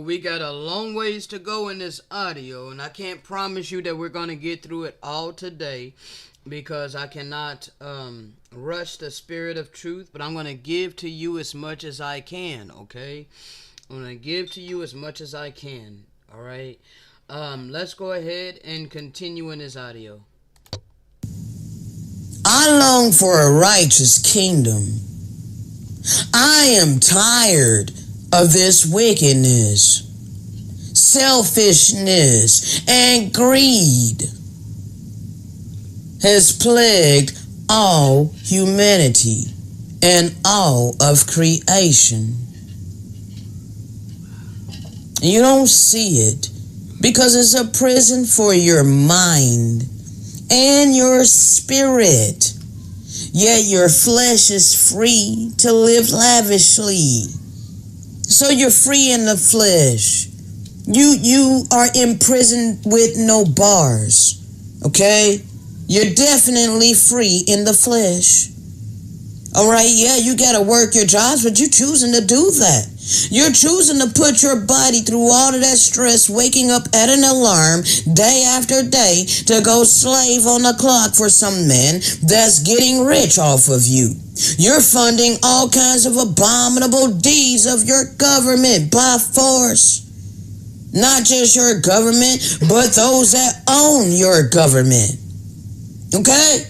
we got a long ways to go in this audio, and I can't promise you that we're going to get through it all today because I cannot rush the spirit of truth, but I'm going to give to you as much as I can, okay? I'm going to give to you as much as I can, all right? Let's go ahead and continue in this audio. I long for a righteous kingdom. I am tired of this wickedness, selfishness, and greed has plagued all humanity and all of creation. You don't see it because it's a prison for your mind and your spirit. Yet your flesh is free to live lavishly. So you're free in the flesh. You are imprisoned with no bars. Okay? You're definitely free in the flesh. Alright, yeah, you gotta work your jobs, but you're choosing to do that. You're choosing to put your body through all of that stress, waking up at an alarm day after day to go slave on the clock for some man that's getting rich off of you. You're funding all kinds of abominable deeds of your government by force. Not just your government, but those that own your government. Okay?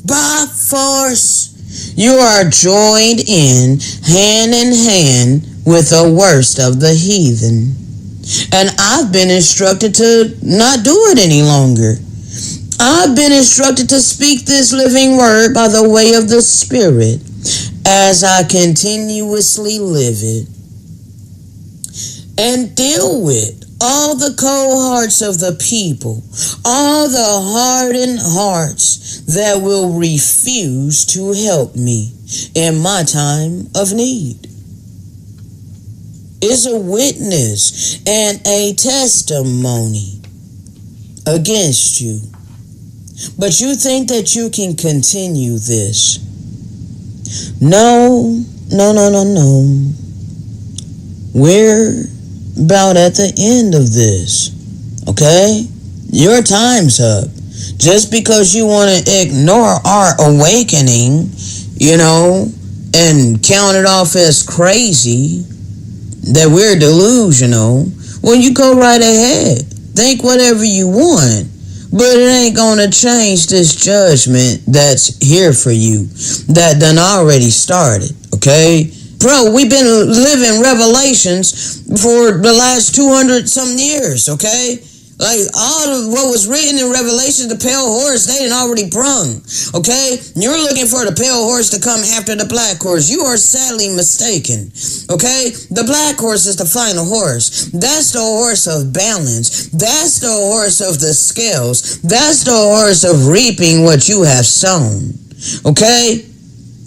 By force. You are joined in hand with the worst of the heathen. And I've been instructed to not do it any longer. I've been instructed to speak this living word by the way of the Spirit as I continuously live it and deal with all the cold hearts of the people, all the hardened hearts that will refuse to help me in my time of need. It's a witness and a testimony against you. But you think that you can continue this. No. We're about at the end of this. Okay? Your time's up. Just because you want to ignore our awakening, and count it off as crazy, that we're delusional, well, you go right ahead. Think whatever you want. But it ain't gonna change this judgment that's here for you, that done already started, okay? Bro, we've been living revelations for the last 200 some years, okay? Like, all of what was written in Revelation, the pale horse, they done already brung, okay? You're looking for the pale horse to come after the black horse. You are sadly mistaken, okay? The black horse is the final horse. That's the horse of balance. That's the horse of the scales. That's the horse of reaping what you have sown, okay?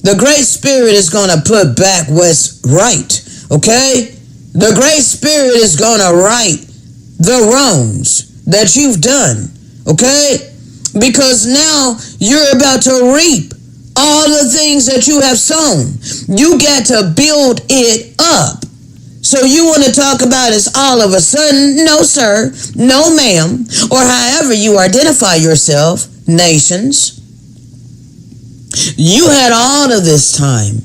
The Great Spirit is going to put back what's right, okay? The Great Spirit is going to right the wrongs that you've done, okay? Because now you're about to reap all the things that you have sown. You got to build it up. So you want to talk about it's all of a sudden? No, sir. No, ma'am. Or however you identify yourself, nations. You had all of this time.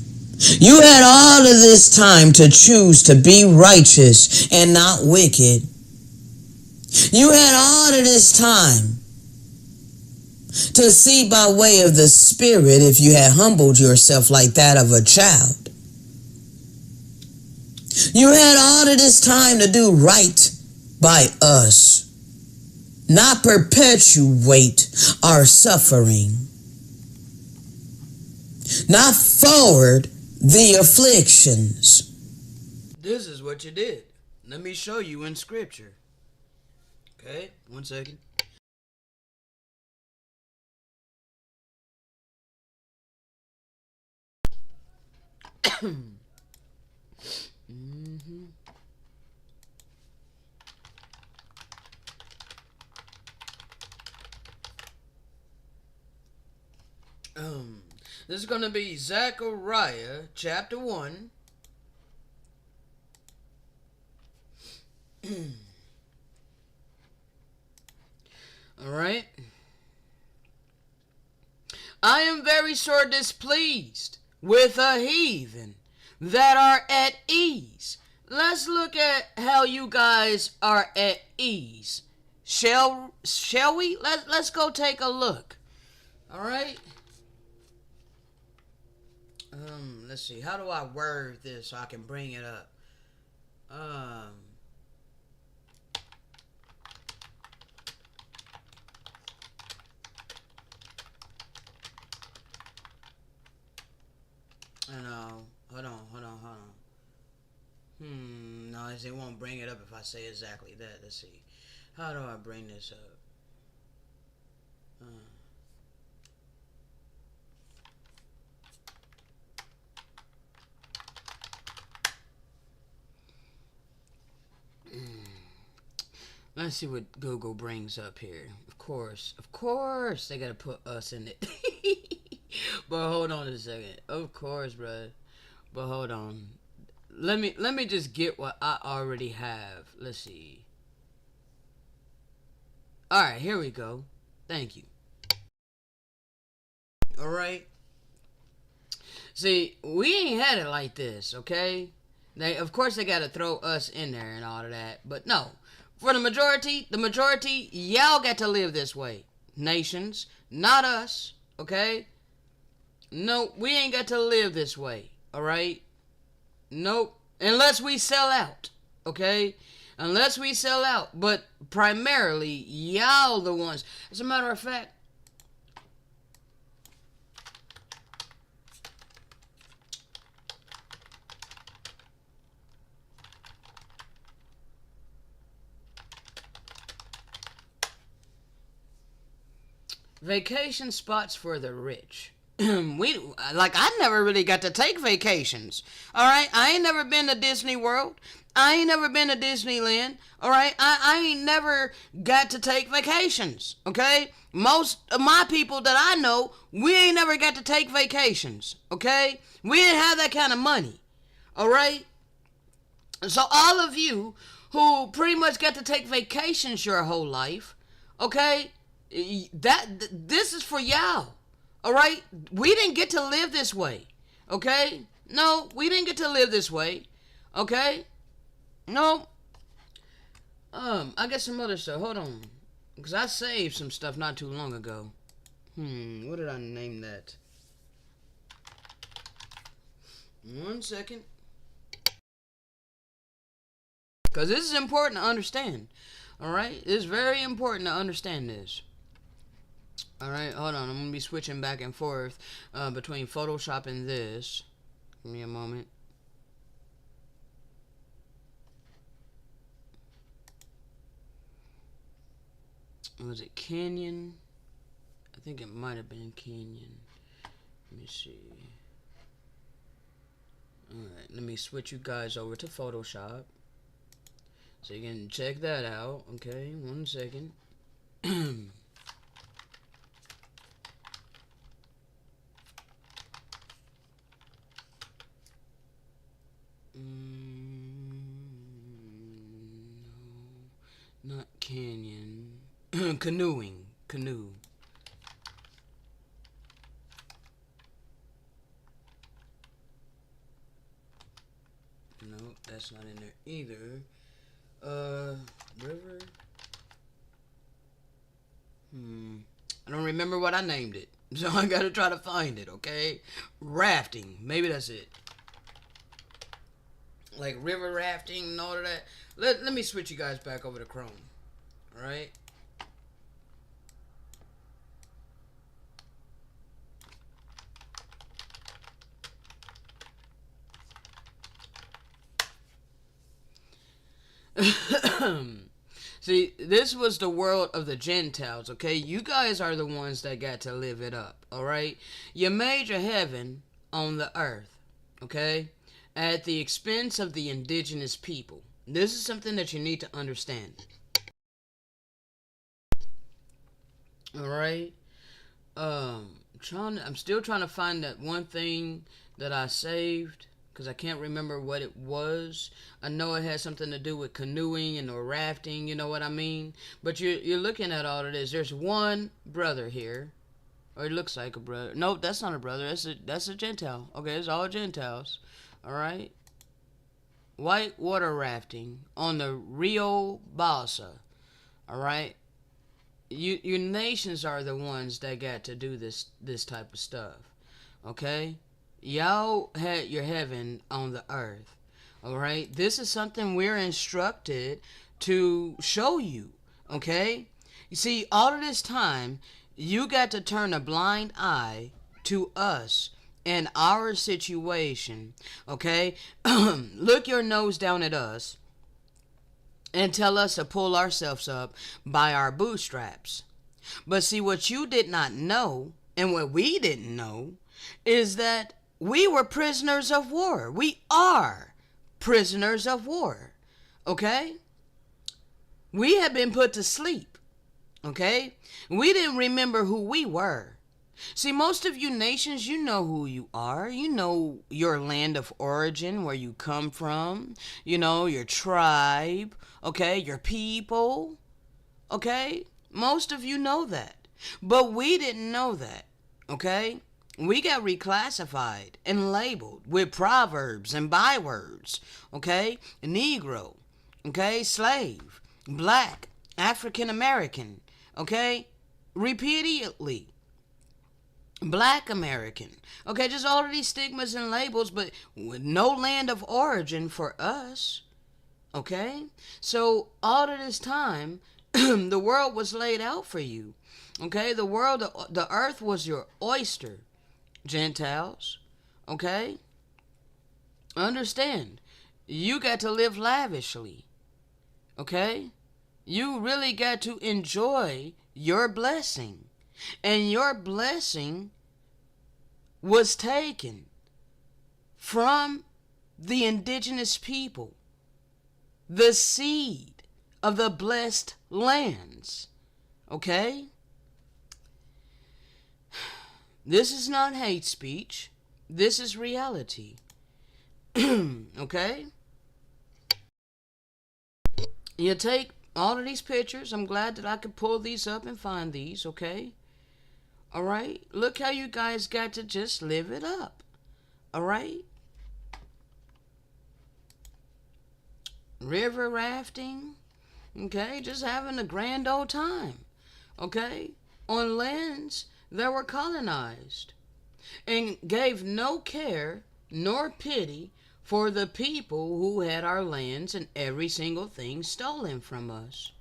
You had all of this time to choose to be righteous and not wicked. You had all of this time to see by way of the Spirit if you had humbled yourself like that of a child. You had all of this time to do right by us, not perpetuate our suffering, not forward the afflictions. This is what you did. Let me show you in Scripture. Okay, 1 second. This is going to be Zechariah chapter 1. I am very sore displeased with a heathen that are at ease. Let's look at how you guys are at ease. Shall we? Let's go take a look. All right. Let's see. How do I word this so I can bring it up? I know. Hold on. No, it won't bring it up if I say exactly that. Let's see. How do I bring this up? Let's see what Google brings up here. Of course, they gotta put us in it. But hold on a second. Of course, bruh. But hold on. Let me just get what I already have. Let's see. Alright, here we go. Thank you. Alright. See, we ain't had it like this, okay? Of course they gotta throw us in there and all of that. But no. For the majority, y'all got to live this way. Nations, not us, okay? No, we ain't got to live this way, alright? Nope. Unless we sell out, okay? Unless we sell out. But primarily, y'all the ones. As a matter of fact, vacation spots for the rich. I never really got to take vacations. Alright? I ain't never been to Disney World. I ain't never been to Disneyland. Alright? I ain't never got to take vacations. Okay? Most of my people that I know, we ain't never got to take vacations. Okay? We didn't have that kind of money. Alright? So all of you who pretty much got to take vacations your whole life, okay? This is for y'all. All right? We didn't get to live this way. Okay? No, we didn't get to live this way. Okay? No. I got some other stuff. Hold on. Because I saved some stuff not too long ago. What did I name that? 1 second. Because this is important to understand. Alright? It's very important to understand this. Alright, hold on. I'm going to be switching back and forth between Photoshop and this. Give me a moment. Was it Canyon? I think it might have been Canyon. Let me see. Alright, let me switch you guys over to Photoshop. So you can check that out. Okay, 1 second. No, not Canyon. Canoeing. Canoe. No, that's not in there either. River. I don't remember what I named it, so I gotta try to find it. Okay, rafting. Maybe that's it. Like river rafting and all of that. Let me switch you guys back over to Chrome. All right. See, this was the world of the Gentiles, okay? You guys are the ones that got to live it up, alright? You made your heaven on the earth, okay? At the expense of the indigenous people. This is something that you need to understand. Alright? I'm still trying to find that one thing that I saved, because I can't remember what it was. I know it had something to do with canoeing and or rafting, you know what I mean? But you're looking at all of this. There's one brother here, Or it looks like a brother. Nope, that's not a brother. That's a Gentile. Okay, it's all Gentiles. All right. White water rafting on the Rio Balsa. All right. Your nations are the ones that got to do this type of stuff. Okay. Y'all had your heaven on the earth. All right. This is something we're instructed to show you. Okay. You see, all of this time, you got to turn a blind eye to us and our situation, okay? Look your nose down at us and tell us to pull ourselves up by our bootstraps. But see, what you did not know, and what we didn't know, is that we were prisoners of war. We are prisoners of war, okay? We have been put to sleep. Okay? We didn't remember who we were. See, most of you nations, you know who you are. You know your land of origin, where you come from. You know, your tribe. Okay? Your people. Okay? Most of you know that. But we didn't know that. Okay? We got reclassified and labeled with proverbs and bywords. Okay? Negro. Okay? Slave. Black. African American. Okay? Repeatedly. Black American. Okay, just all of these stigmas and labels, but with no land of origin for us. Okay? So, all of this time, the world was laid out for you. Okay? The earth was your oyster, Gentiles. Okay? Understand. You got to live lavishly. Okay? You really got to enjoy your blessing. And your blessing was taken from the indigenous people, the seed of the blessed lands. Okay? This is not hate speech. This is reality. Okay? You take all of these pictures. I'm glad that I could pull these up and find these, okay? All right? Look how you guys got to just live it up. All right? River rafting. Okay? Just having a grand old time. Okay? On lands that were colonized. And gave no care nor pity for the people who had our lands and every single thing stolen from us.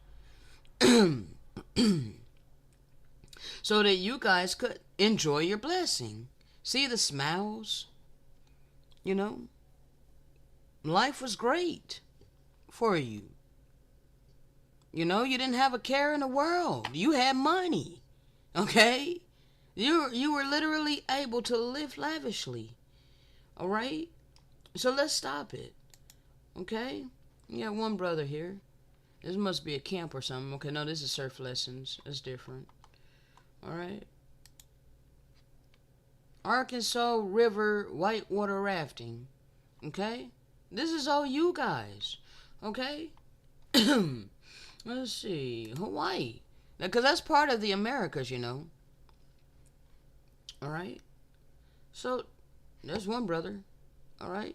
So that you guys could enjoy your blessing. See the smiles? You know? Life was great for you. You know, you didn't have a care in the world. You had money. Okay? You were literally able to live lavishly. All right? So let's stop it. Okay? You got one brother here. This must be a camp or something. Okay, no, this is surf lessons. That's different. All right? Arkansas River whitewater rafting. Okay? This is all you guys. Okay? Let's see. Hawaii. Because that's part of the Americas, you know. All right? So, there's one brother. All right?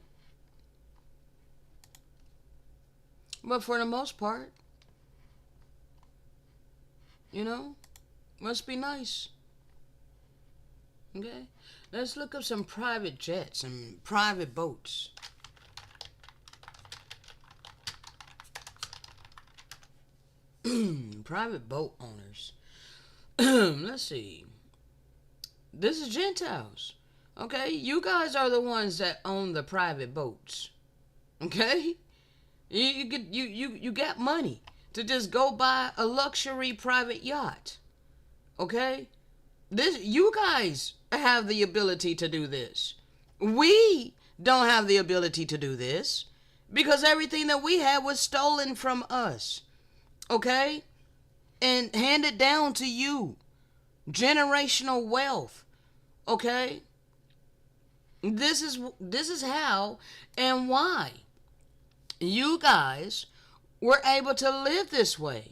But for the most part, you know, must be nice. Okay? Let's look up some private jets and private boats. Private boat owners. Let's see. This is Gentiles. Okay? You guys are the ones that own the private boats. Okay? You got money to just go buy a luxury private yacht. Okay? You guys have the ability to do this. We don't have the ability to do this because everything that we had was stolen from us. Okay? And handed down to you. Generational wealth. Okay? This is how and why you guys were able to live this way.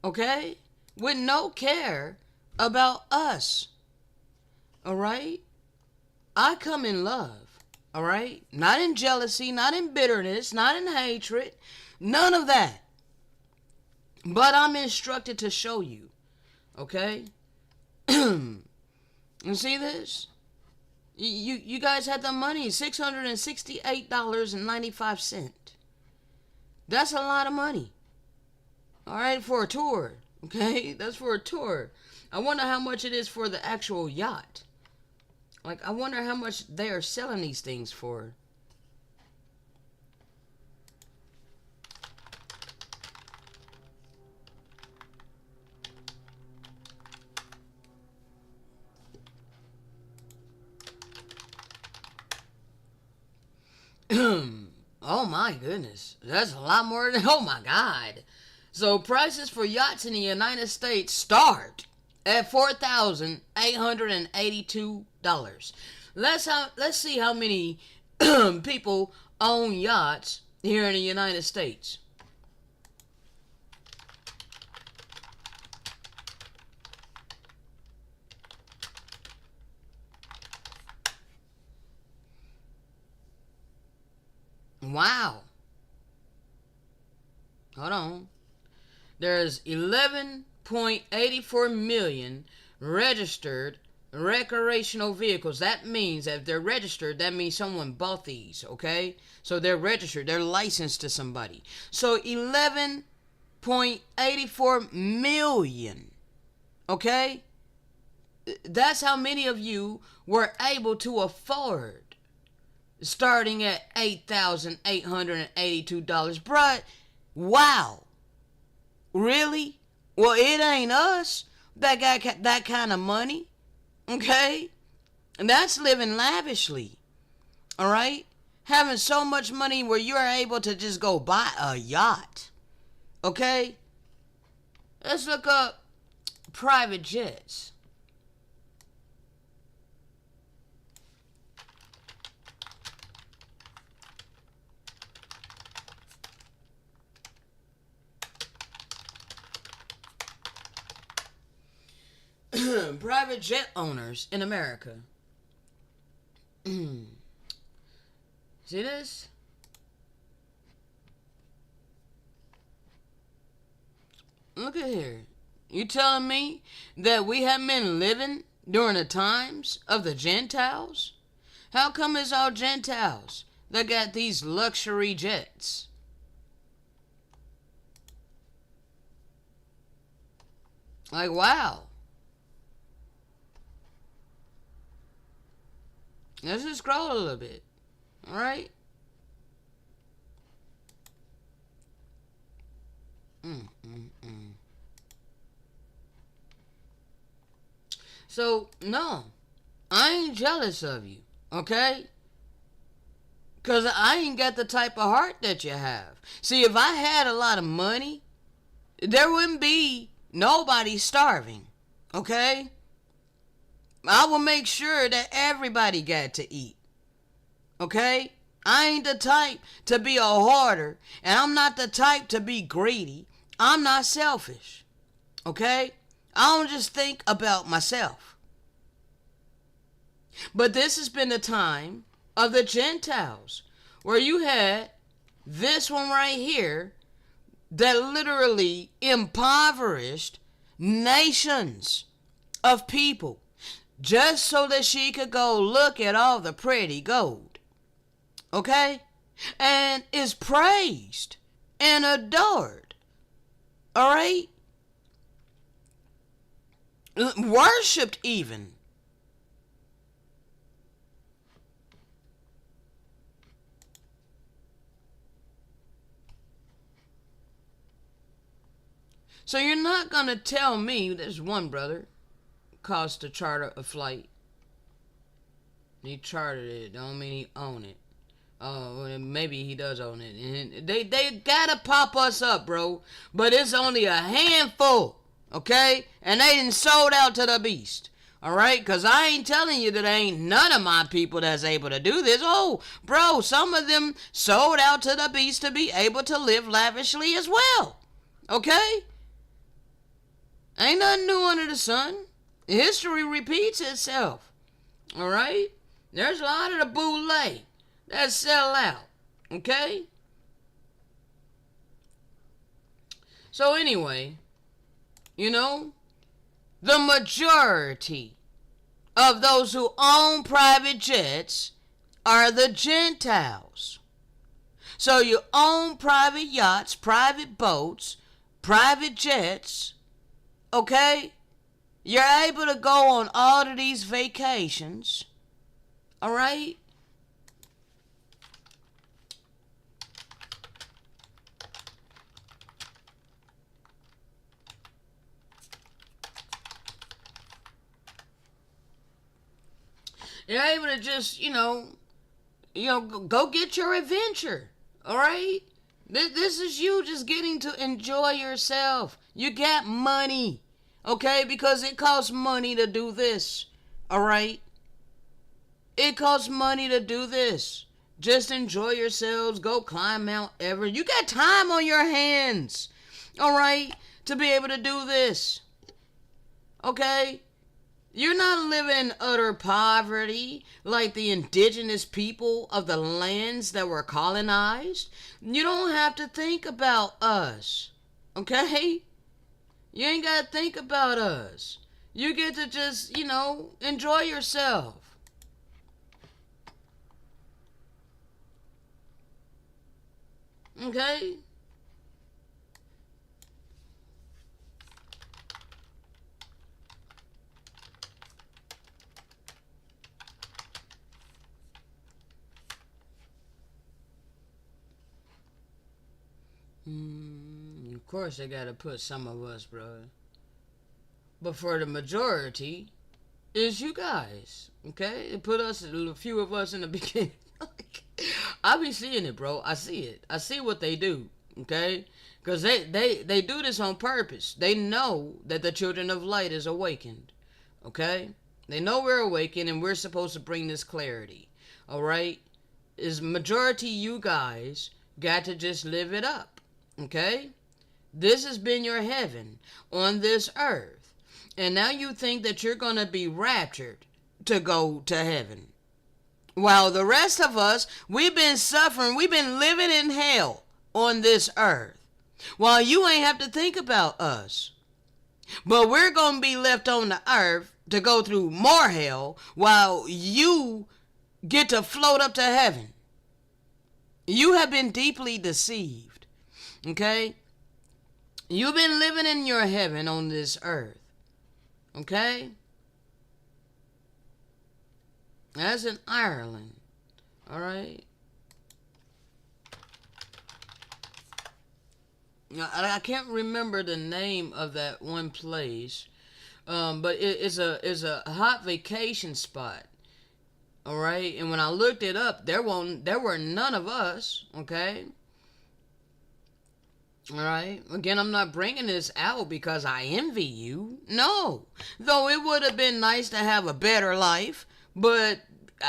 Okay? With no care about us. All right? I come in love. All right? Not in jealousy, not in bitterness, not in hatred. None of that. But I'm instructed to show you. Okay? You see this? You guys had the money, $668.95. That's a lot of money. All right, for a tour. Okay, that's for a tour. I wonder how much it is for the actual yacht. Like, I wonder how much they are selling these things for. Oh my goodness. That's a lot more than, oh my God. So prices for yachts in the United States start at $4,882. Let's see how many people own yachts here in the United States. Wow. Hold on. There's 11.84 million registered recreational vehicles. That means that if they're registered, that means someone bought these, okay? So they're registered. They're licensed to somebody. So 11.84 million, okay? That's how many of you were able to afford starting at $8,882. Bruh, wow. Really? Well, it ain't us that got that kind of money. Okay? And that's living lavishly. Alright? Having so much money where you're able to just go buy a yacht. Okay? Let's look up private jets. Private jet owners in America. See this? Look at here. You telling me that we haven't been living during the times of the Gentiles? How come it's all Gentiles that got these luxury jets? Like, wow. Let's just scroll a little bit. Alright? So, no. I ain't jealous of you. Okay? Because I ain't got the type of heart that you have. See, if I had a lot of money, there wouldn't be nobody starving. Okay? I will make sure that everybody got to eat. Okay? I ain't the type to be a hoarder, and I'm not the type to be greedy. I'm not selfish. Okay? I don't just think about myself. But this has been the time of the Gentiles, where you had this one right here that literally impoverished nations of people just so that she could go look at all the pretty gold. Okay? And is praised and adored. Alright? Worshipped even. So you're not going to tell me, there's one brother, cost to charter a flight. He chartered it, don't mean he own it. Oh, maybe he does own it. And they gotta pop us up, bro. But it's only a handful, okay? And they done sold out to the beast. Alright? Because I ain't telling you that ain't none of my people that's able to do this. Oh, bro, some of them sold out to the beast to be able to live lavishly as well. Okay? Ain't nothing new under the sun. History repeats itself. All right? There's a lot of the boule that sell out. Okay? So anyway, you know, the majority of those who own private jets are the Gentiles. So you own private yachts, private boats, private jets, okay? You're able to go on all of these vacations, all right? You're able to just, go get your adventure, all right? This is you just getting to enjoy yourself. You got money, okay? Because it costs money to do this, all right? It costs money to do this. Just enjoy yourselves. Go climb Mount Everest. You got time on your hands, all right, to be able to do this, okay? You're not living in utter poverty like the indigenous people of the lands that were colonized. You don't have to think about us, okay? You ain't got to think about us. You get to just, enjoy yourself. Okay? Of course they gotta put some of us, bro. But for the majority, it's you guys, okay? They put us, a few of us in the beginning. I be seeing it, bro. I see it. I see what they do, okay? Because they do this on purpose. They know that the children of light is awakened, okay? They know we're awakened and we're supposed to bring this clarity, all right? Is majority you guys got to just live it up, okay? This has been your heaven on this earth. And now you think that you're going to be raptured to go to heaven. While the rest of us, we've been suffering, we've been living in hell on this earth. While you ain't have to think about us. But we're going to be left on the earth to go through more hell while you get to float up to heaven. You have been deeply deceived. Okay? You've been living in your heaven on this earth. Okay? That's in Ireland. Alright? I can't remember the name of that one place. But it's a hot vacation spot. Alright? And when I looked it up, there were none of us. Okay? Alright? Again, I'm not bringing this out because I envy you. No. Though it would have been nice to have a better life, but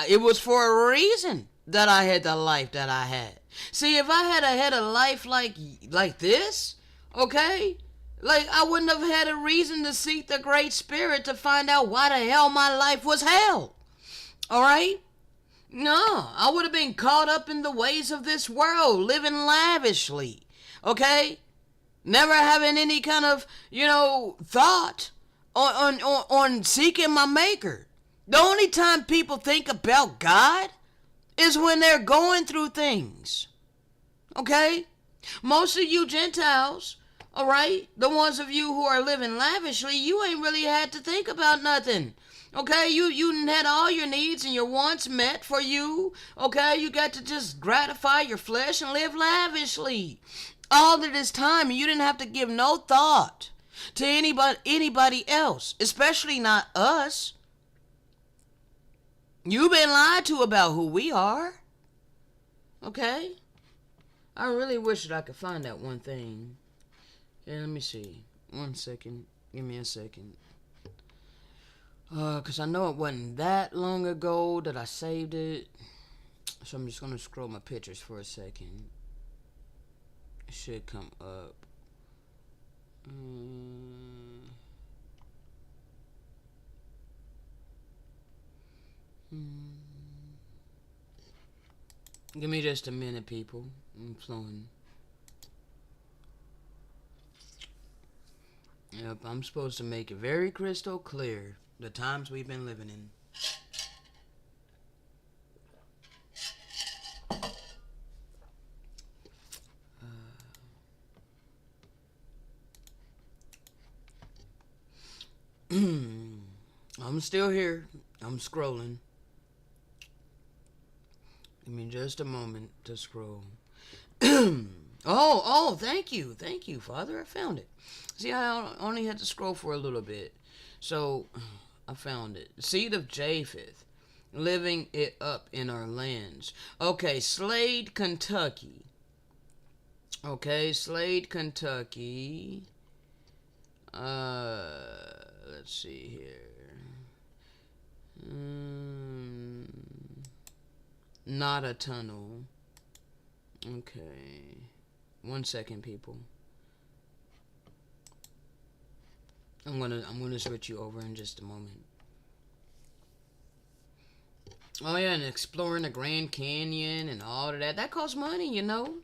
it was for a reason that I had the life that I had. See, if I had a life like this, okay? Like, I wouldn't have had a reason to seek the Great Spirit to find out why the hell my life was hell. Alright? No, I would have been caught up in the ways of this world, living lavishly. Okay? Never having any kind of, thought on seeking my maker. The only time people think about God is when they're going through things. Okay? Most of you Gentiles, alright, the ones of you who are living lavishly, you ain't really had to think about nothing. Okay, you had all your needs and your wants met for you. Okay, you got to just gratify your flesh and live lavishly. All of this time, you didn't have to give no thought to anybody else, especially not us. You've been lied to about who we are. Okay? I really wish that I could find that one thing. Yeah, let me see. 1 second. Give me a second. Because I know it wasn't that long ago that I saved it. So I'm just going to scroll my pictures for a second. It should come up. Give me just a minute, people. I'm flowing. Yep, I'm supposed to make it very crystal clear the times we've been living in. I'm still here. I'm scrolling. Give me just a moment to scroll. Oh, thank you, Father. I found it. See, I only had to scroll for a little bit. So, I found it. Seed of Japheth, living it up in our lands. Okay, Slade, Kentucky. Let's see here. Not a tunnel. Okay. 1 second, people. I'm gonna switch you over in just a moment. Oh yeah, and exploring the Grand Canyon and all of that. That costs money, you know.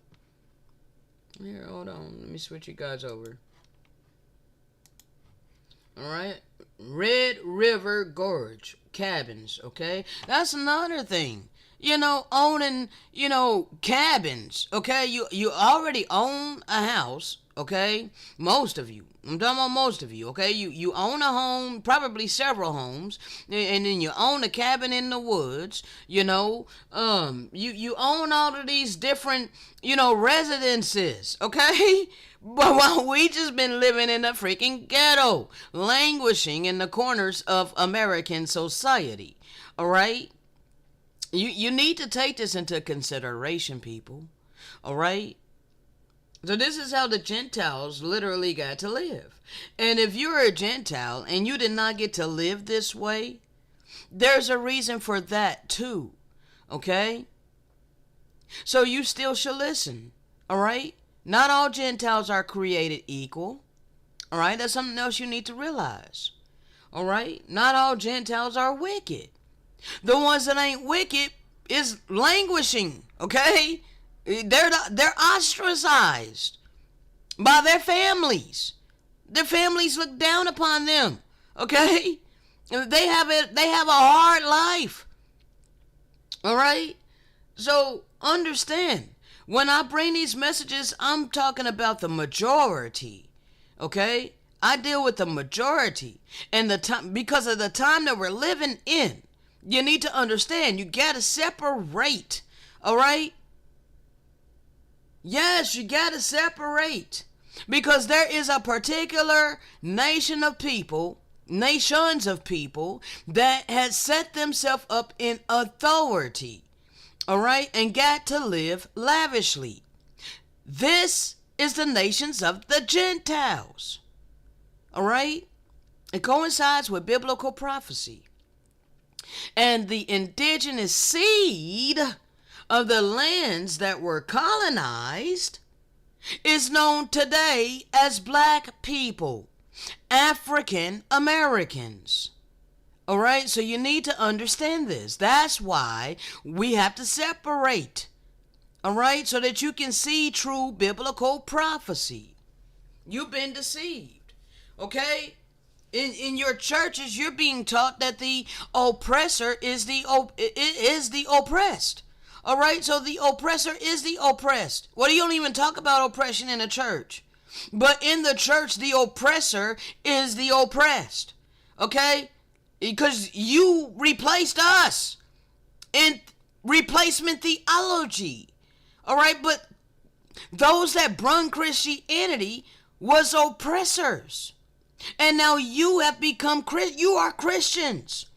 Here, hold on. Let me switch you guys over. Alright. Red River Gorge cabins, okay? That's another thing. You know, owning, cabins, okay? You already own a house, okay? Most of you. I'm talking about most of you, okay? You own a home, probably several homes, and then you own a cabin in the woods, you own all of these different, residences, okay? But while we just been living in a freaking ghetto, languishing in the corners of American society, all right? You need to take this into consideration, people. All right? So this is how the Gentiles literally got to live. And if you're a Gentile and you did not get to live this way, there's a reason for that too. Okay? So you still should listen. All right? Not all Gentiles are created equal. All right? That's something else you need to realize. All right? Not all Gentiles are wicked. The ones that ain't wicked is languishing, okay? They're ostracized by their families. Their families look down upon them, okay? They have a hard life. All right? So understand, when I bring these messages, I'm talking about the majority, okay? I deal with the majority, and the time, because of the time that we're living in. You need to understand, you gotta separate, all right? Yes, you gotta separate. Because there is a particular nations of people that has set themselves up in authority, all right? And got to live lavishly. This is the nations of the Gentiles, all right? It coincides with biblical prophecy. And the indigenous seed of the lands that were colonized is known today as black people, African Americans. All right, so you need to understand this. That's why we have to separate. All right, so that you can see true biblical prophecy. You've been deceived. Okay? In your churches, you're being taught that the oppressor is the oppressed. All right, so the oppressor is the oppressed. Well, you don't even talk about oppression in a church. But in the church, the oppressor is the oppressed. Okay? Because you replaced us in replacement theology. All right, but those that brung Christianity was oppressors. And now you have become, you are Christians.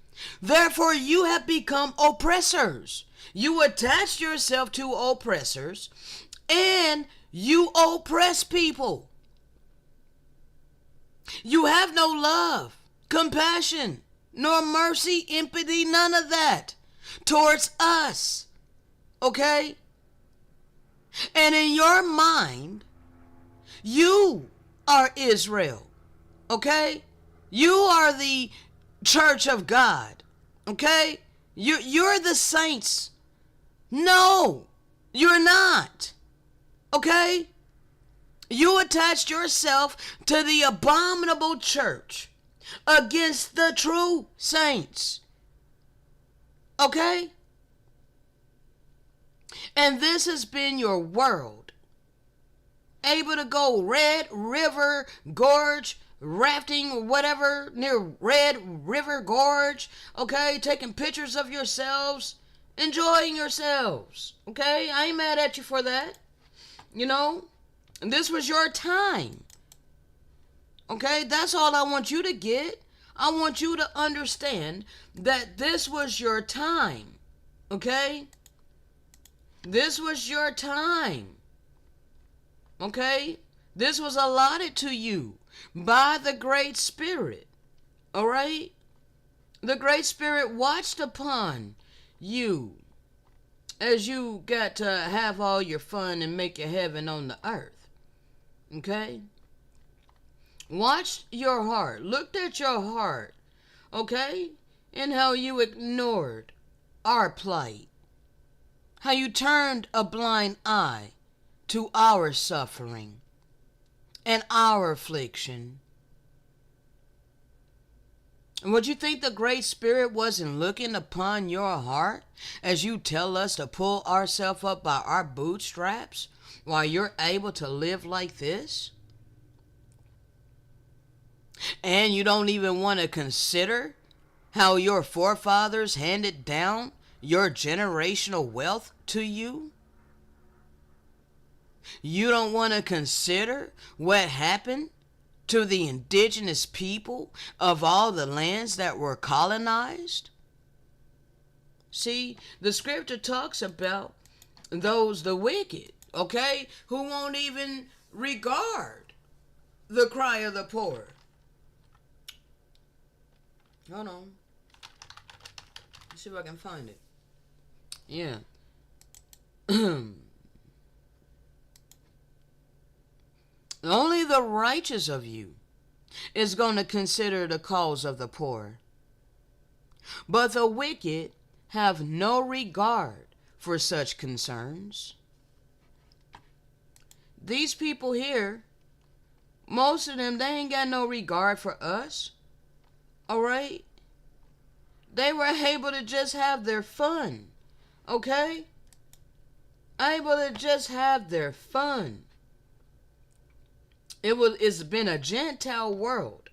Therefore, you have become oppressors. You attach yourself to oppressors and you oppress people. You have no love, compassion, nor mercy, empathy, none of that towards us. Okay? And in your mind, you are Israel. Okay? You are the church of God. Okay? You're the saints. No, you're not. Okay? You attached yourself to the abominable church against the true saints. Okay? And this has been your world. Able to go Red River Gorge rafting or whatever near Red River Gorge. Okay? Taking pictures of yourselves. Enjoying yourselves. Okay? I ain't mad at you for that. You know? And this was your time. Okay? That's all I want you to get. I want you to understand that this was your time. Okay? This was your time. Okay? This was allotted to you by the Great Spirit. All right? The Great Spirit watched upon you as you got to have all your fun and make your heaven on the earth. Okay? Watched your heart. Looked at your heart. Okay? And how you ignored our plight. How you turned a blind eye to our suffering and our affliction. And would you think the Great Spirit wasn't looking upon your heart as you tell us to pull ourselves up by our bootstraps while you're able to live like this? And you don't even want to consider how your forefathers handed down your generational wealth to you? You don't want to consider what happened to the indigenous people of all the lands that were colonized? See, the scripture talks about the wicked, okay, who won't even regard the cry of the poor. Hold on. Let's see if I can find it. Yeah. Only the righteous of you is going to consider the cause of the poor. But the wicked have no regard for such concerns. These people here, most of them, they ain't got no regard for us. All right? They were able to just have their fun. Okay? Able to just have their fun. It's been a Gentile world.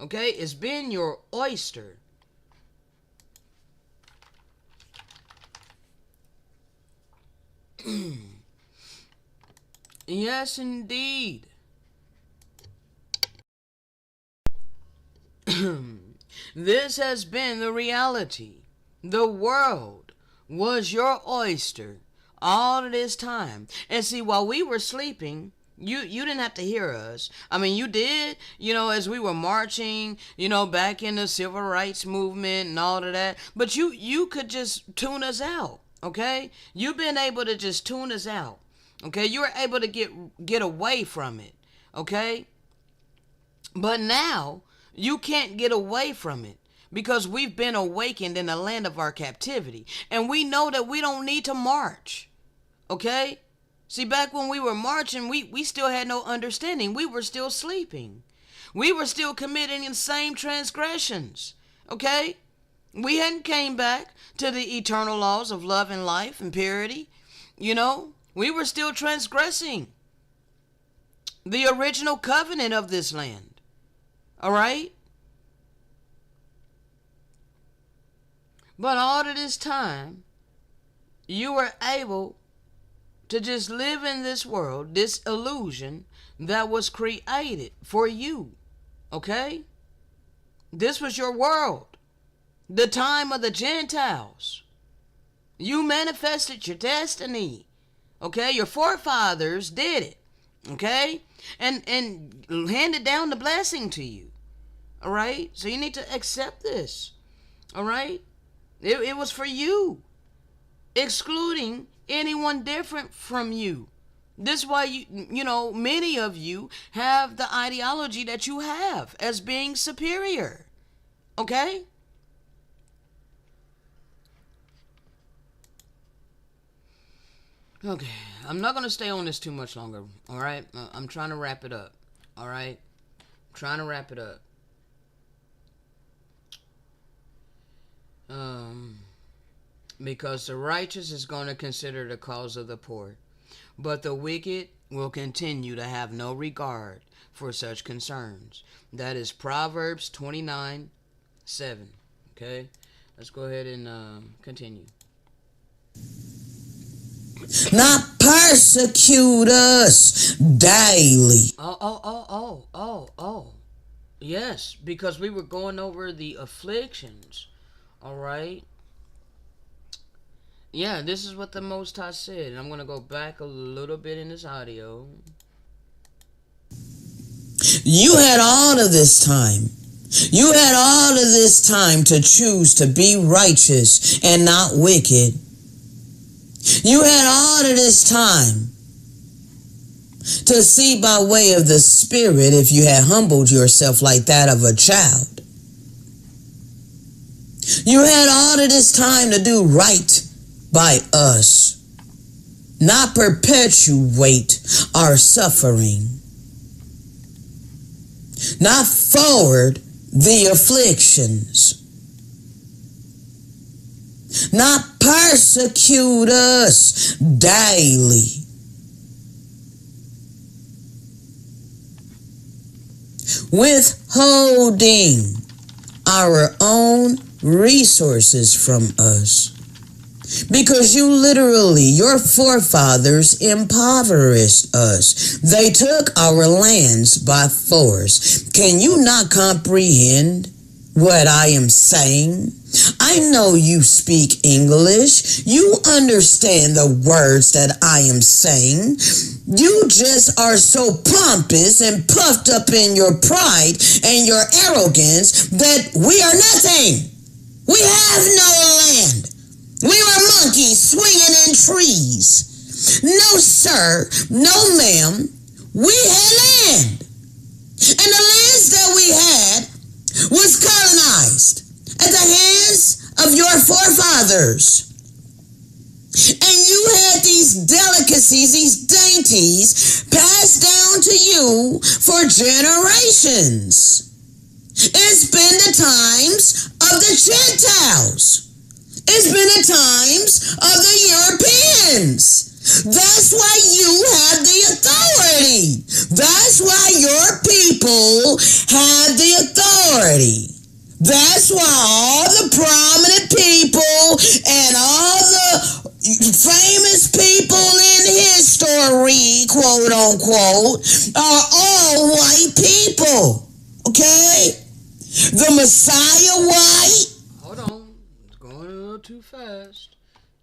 Okay? It's been your oyster. Yes, indeed. This has been the reality. The world was your oyster all of this time. And see, while we were sleeping, you didn't have to hear us. I mean, you did, as we were marching, back in the civil rights movement and all of that. But you could just tune us out, okay? You've been able to just tune us out, okay? You were able to get away from it, okay? But now, you can't get away from it because we've been awakened in the land of our captivity. And we know that we don't need to march, okay? See, back when we were marching, we still had no understanding. We were still sleeping. We were still committing the same transgressions, okay? We hadn't came back to the eternal laws of love and life and purity. We were still transgressing the original covenant of this land, all right? But all of this time, you were able to just live in this world, this illusion that was created for you. Okay? This was your world. The time of the Gentiles. You manifested your destiny. Okay? Your forefathers did it. Okay? And handed down the blessing to you. All right? So you need to accept this. All right? It was for you. Excluding anyone different from you. This is why many of you have the ideology that you have as being superior. Okay? Okay, I'm not going to stay on this too much longer, alright? I'm trying to wrap it up, alright? Trying to wrap it up. Because the righteous is going to consider the cause of the poor, but the wicked will continue to have no regard for such concerns. That is Proverbs 29:7. Okay, let's go ahead and continue. Not persecute us daily. Oh. Yes, because we were going over the afflictions. All right. Yeah, this is what the Most High said. And I'm going to go back a little bit in this audio. You had all of this time. You had all of this time to choose to be righteous and not wicked. You had all of this time to see by way of the Spirit if you had humbled yourself like that of a child. You had all of this time to do right by us, not perpetuate our suffering, not forward the afflictions, not persecute us daily. Withholding our own resources from us. Because you literally, your forefathers impoverished us. They took our lands by force. Can you not comprehend what I am saying? I know you speak English. You understand the words that I am saying. You just are so pompous and puffed up in your pride and your arrogance that we are nothing. We have no land. We were monkeys swinging in trees. No, sir. No, ma'am. We had land. And the lands that we had was colonized at the hands of your forefathers. And you had these delicacies, these dainties, passed down to you for generations. It's been the times of the Gentiles. It's been the times of the Europeans. That's why you have the authority. That's why your people have the authority. That's why all the prominent people and all the famous people in history, quote unquote, are all white people. Okay? The Messiah white. Hold on. It's going a little too fast.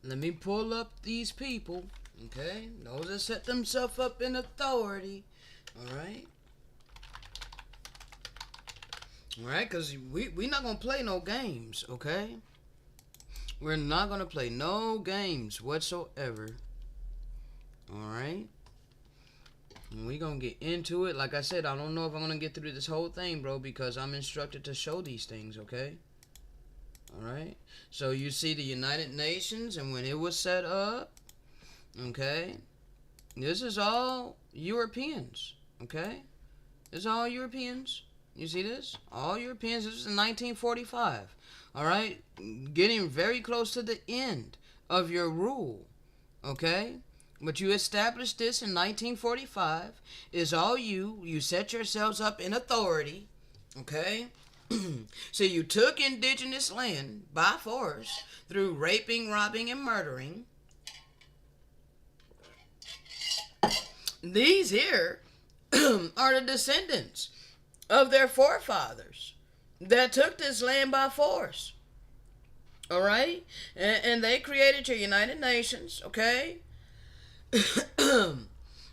Let me pull up these people. Okay? Those that set themselves up in authority. Alright? Alright? Because we're not going to play no games. Okay? We're not going to play no games whatsoever. Alright? And we're going to get into it. Like I said, I don't know if I'm going to get through this whole thing, bro, because I'm instructed to show these things, okay? Alright? So you see the United Nations and when it was set up, okay? This is all Europeans, okay? This is all Europeans. You see this? All Europeans. This was in 1945. Alright? Getting very close to the end of your rule, okay? But you established this in 1945. Is all you. You set yourselves up in authority. Okay? So you took indigenous land by force through raping, robbing, and murdering. These here are the descendants of their forefathers that took this land by force. Alright? And they created your United Nations. Okay?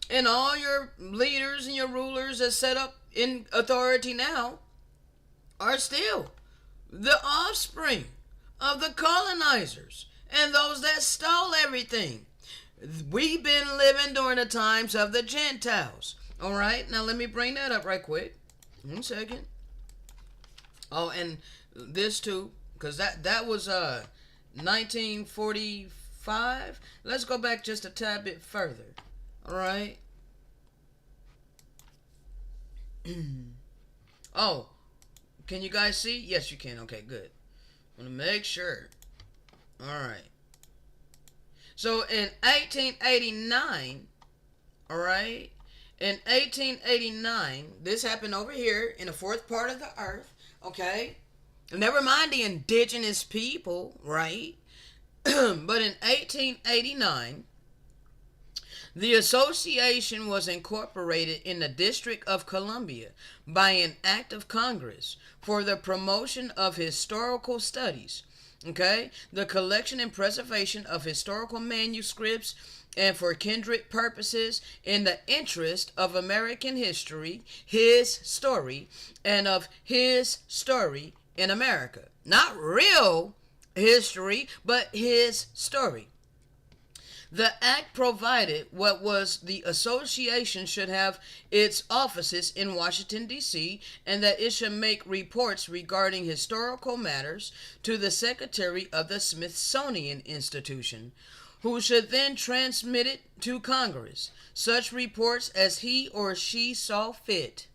And all your leaders and your rulers that set up in authority now are still the offspring of the colonizers and those that stole everything. We've been living during the times of the Gentiles. Alright, now let me bring that up right quick. 1 second. Oh, and this too, because that was 1945 5. Let's go back just a tad bit further. All right. Oh, can you guys see? Yes, you can. Okay, good. I want to make sure. All right. So in 1889, all right, in 1889, this happened over here in the fourth part of the earth, okay? Never mind the indigenous people, right? But in 1889, the association was incorporated in the District of Columbia by an act of Congress for the promotion of historical studies, okay, the collection and preservation of historical manuscripts, and for kindred purposes in the interest of American history, his story, and of his story in America. Not real history, but his story. The act provided what was the association should have its offices in Washington, D.C., and that it should make reports regarding historical matters to the Secretary of the Smithsonian Institution, who should then transmit it to Congress, such reports as he or she saw fit.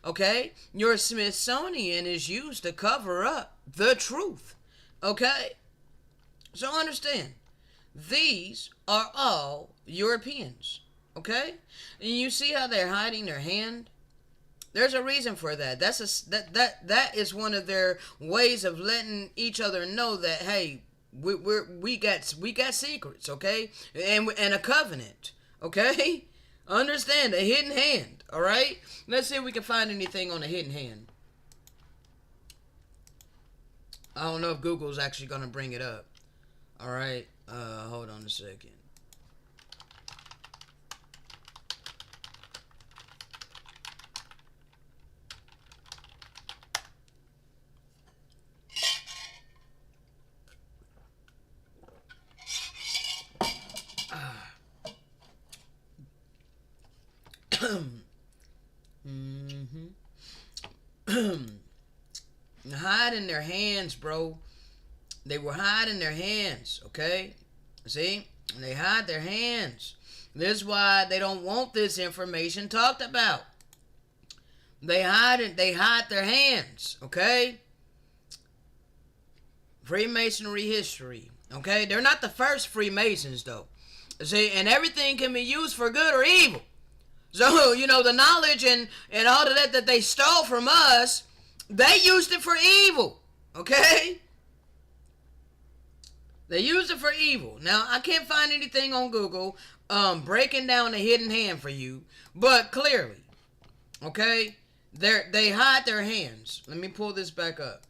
Okay? Your Smithsonian is used to cover up the truth. Okay? So understand. These are all Europeans, okay? And you see how they're hiding their hand? There's a reason for that. That is one of their ways of letting each other know that, hey, we got secrets, okay? And a covenant, okay? Understand, a hidden hand, all right? Let's see if we can find anything on a hidden hand. I don't know if Google's actually going to bring it up. All right. Hold on a second. Hiding their hands, bro. They were hiding their hands, okay? See? They hide their hands. This is why they don't want this information talked about. They hide their hands, okay? Freemasonry history, okay? They're not the first Freemasons, though. See, and everything can be used for good or evil. So, the knowledge and all of that they stole from us, they used it for evil, okay? They used it for evil. Now, I can't find anything on Google breaking down the hidden hand for you, but clearly, okay, they hide their hands. Let me pull this back up.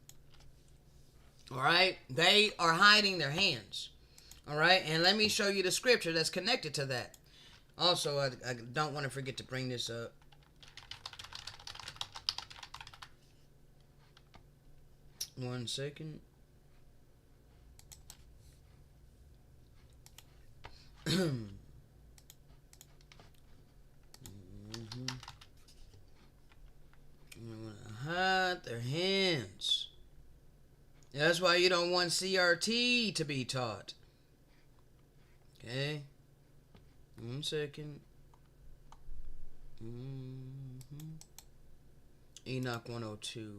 All right? They are hiding their hands. All right? And let me show you the scripture that's connected to that. Also, I don't want to forget to bring this up. One second. Hide their hands. That's why you don't want CRT to be taught. Okay. 1 second. Enoch 102.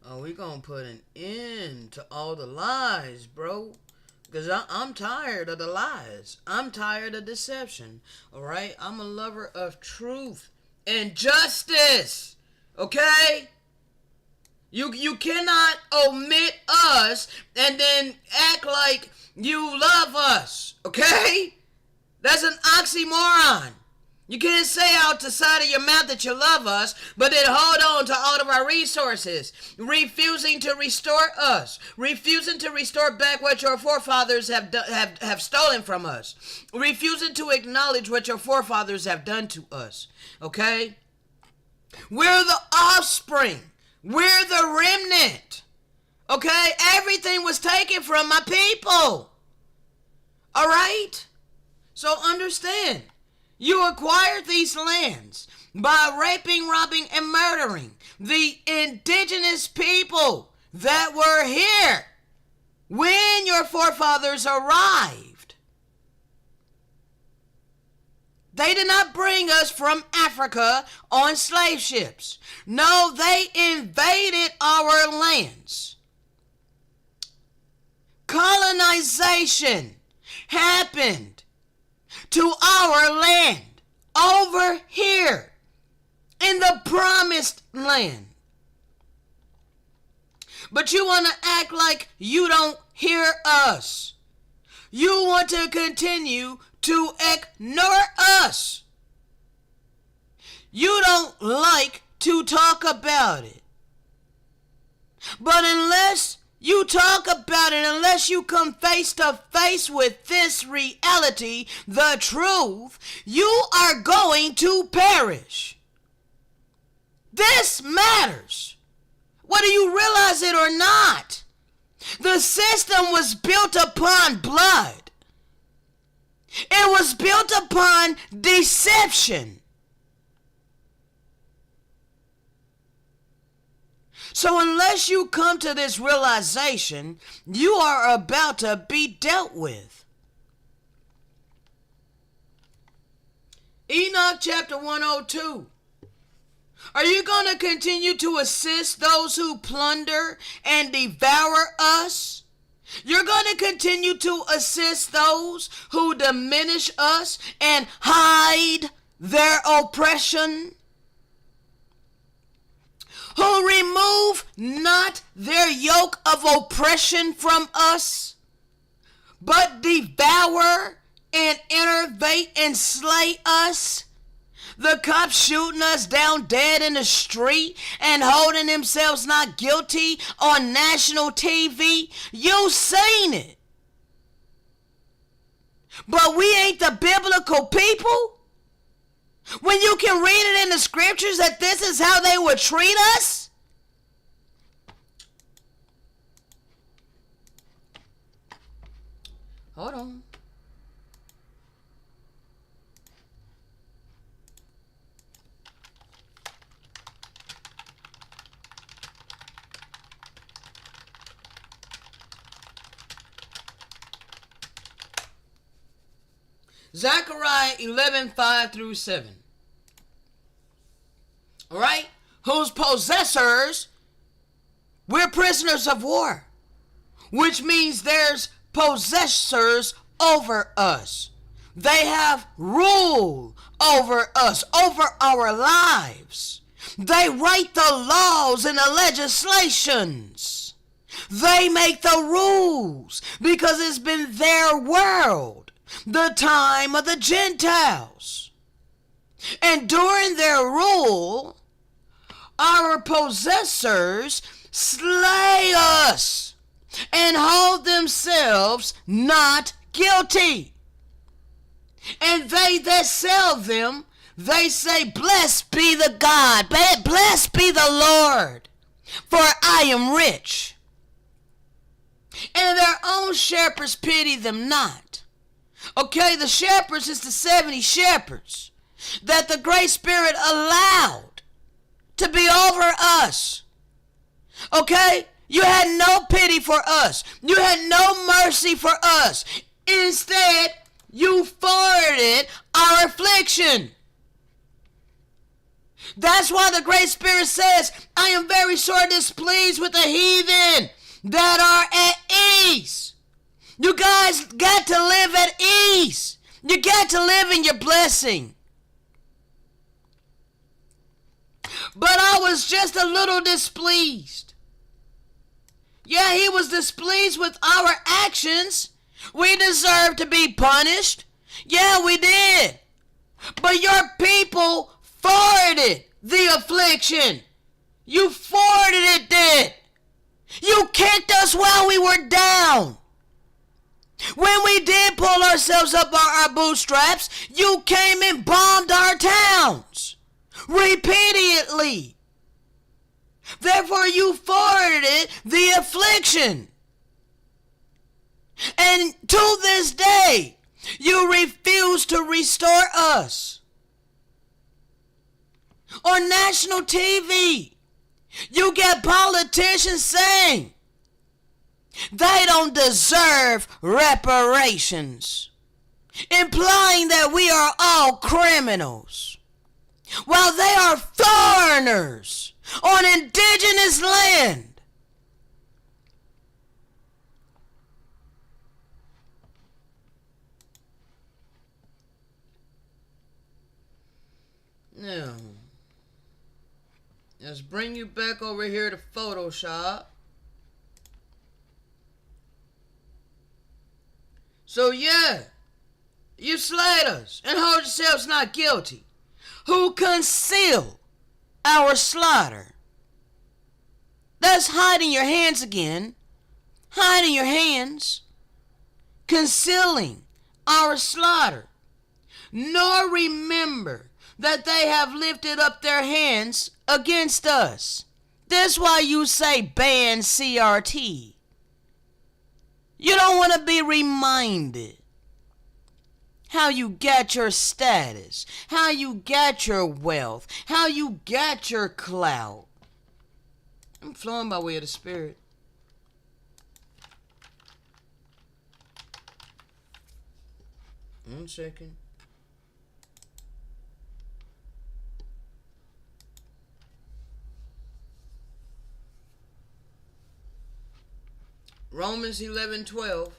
Oh, we gonna put an end to all the lies, bro. Because I'm tired of the lies. I'm tired of deception. Alright? I'm a lover of truth and justice. Okay? You cannot omit us and then act like you love us. Okay? That's an oxymoron. You can't say out the side of your mouth that you love us, but then hold on to all of our resources, refusing to restore us, refusing to restore back what your forefathers have stolen from us, refusing to acknowledge what your forefathers have done to us. Okay? We're the offspring. We're the remnant. Okay? Everything was taken from my people. All right? So understand. You acquired these lands by raping, robbing, and murdering the indigenous people that were here when your forefathers arrived. They did not bring us from Africa on slave ships. No, they invaded our lands. Colonization happened to our land over here in the promised land. But you want to act like you don't hear us. You want to continue to ignore us. You don't like to talk about it. But unless you talk about it, unless you come face to face with this reality, the truth, you are going to perish. This matters, whether you realize it or not. The system was built upon blood. It was built upon deception. So unless you come to this realization, you are about to be dealt with. Enoch chapter 102. Are you going to continue to assist those who plunder and devour us? You're going to continue to assist those who diminish us and hide their oppression? Who remove not their yoke of oppression from us, but devour and enervate and slay us? The cops shooting us down dead in the street and holding themselves not guilty on national TV. You seen it. But we ain't the biblical people? When you can read it in the scriptures that this is how they would treat us? Hold on. Zechariah 11:5-7. All right? Whose possessors, we're prisoners of war, which means there's possessors over us. They have rule over us, over our lives. They write the laws and the legislations. They make the rules because it's been their world, the time of the Gentiles. And during their rule, our possessors slay us and hold themselves not guilty. And they that sell them, they say, blessed be the God, blessed be the Lord, for I am rich. And their own shepherds pity them not. Okay, the shepherds is the 70 shepherds that the Great Spirit allowed to be over us. Okay? You had no pity for us. You had no mercy for us. Instead, you forwarded our affliction. That's why the Great Spirit says, I am very sore displeased with the heathen that are at ease. You guys got to live at ease. You got to live in your blessing. But I was just a little displeased. Yeah, he was displeased with our actions. We deserve to be punished. Yeah, we did. But your people forwarded the affliction. You forwarded it then. You kicked us while we were down. When we did pull ourselves up our bootstraps, you came and bombed our towns repeatedly. Therefore, you forwarded the affliction. And to this day, you refuse to restore us. On national TV, you get politicians saying they don't deserve reparations, implying that we are all criminals, while they are foreigners on indigenous land. Now, let's bring you back over here to Photoshop. So yeah, you slayed us and hold yourselves not guilty, who conceal our slaughter. That's hiding your hands again, hiding your hands, concealing our slaughter, nor remember that they have lifted up their hands against us. That's why you say ban CRT. You don't want to be reminded how you got your status, how you got your wealth, how you got your clout. I'm flowing by way of the Spirit. One second. Romans 11:12.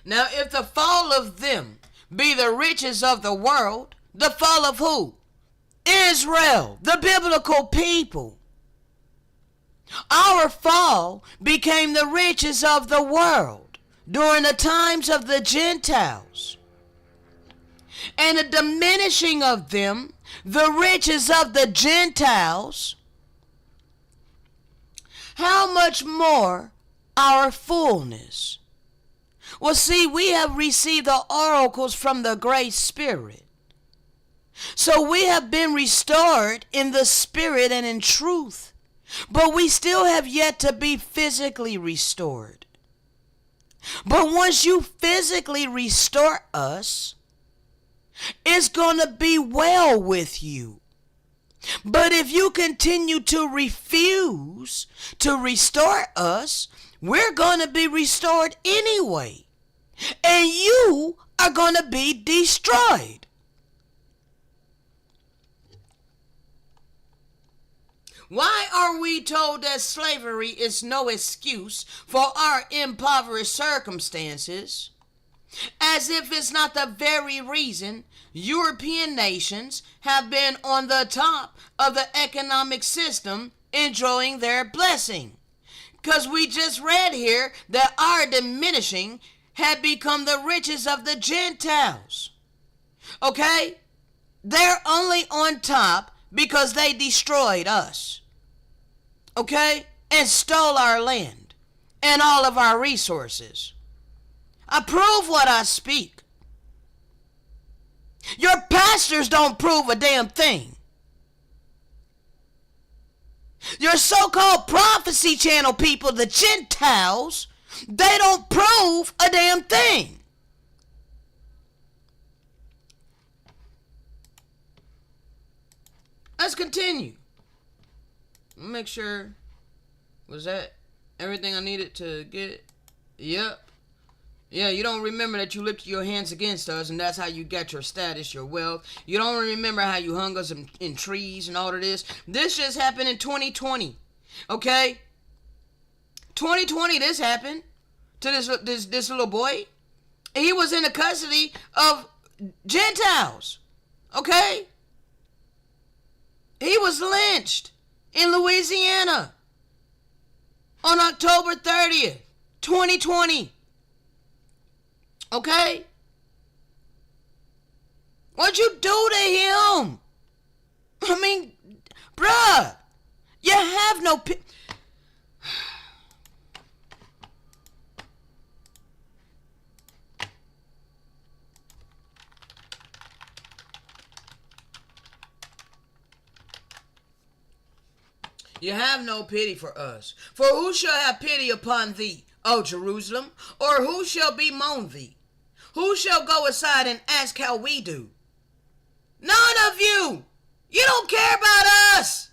Now if the fall of them be the riches of the world, the fall of who? Israel, the biblical people. Our fall became the riches of the world during the times of the Gentiles, and the diminishing of them, the riches of the Gentiles. How much more our fullness? Well, see, we have received the oracles from the Great Spirit. So we have been restored in the Spirit and in truth, but we still have yet to be physically restored. But once you physically restore us, it's going to be well with you. But if you continue to refuse to restore us, we're going to be restored anyway. And you are going to be destroyed. Why are we told that slavery is no excuse for our impoverished circumstances, as if it's not the very reason European nations have been on the top of the economic system enjoying their blessing? Because we just read here that our diminishing had become the riches of the Gentiles. Okay? They're only on top because they destroyed us. Okay? And stole our land and all of our resources. I prove what I speak. Your pastors don't prove a damn thing. Your so-called prophecy channel people, the Gentiles, they don't prove a damn thing. Let's continue. Make sure, was that everything I needed to get? Yep. Yeah, you don't remember that you lifted your hands against us, and that's how you got your status, your wealth. You don't remember how you hung us in trees and all of this. This just happened in 2020, okay? 2020, this happened to this little boy. He was in the custody of Gentiles, okay? He was lynched in Louisiana on October 30th, 2020. Okay? What'd you do to him? I mean, bruh, you have no pity. You have no pity for us. For who shall have pity upon thee, O Jerusalem? Or who shall bemoan thee? Who shall go aside and ask how we do? None of you! You don't care about us!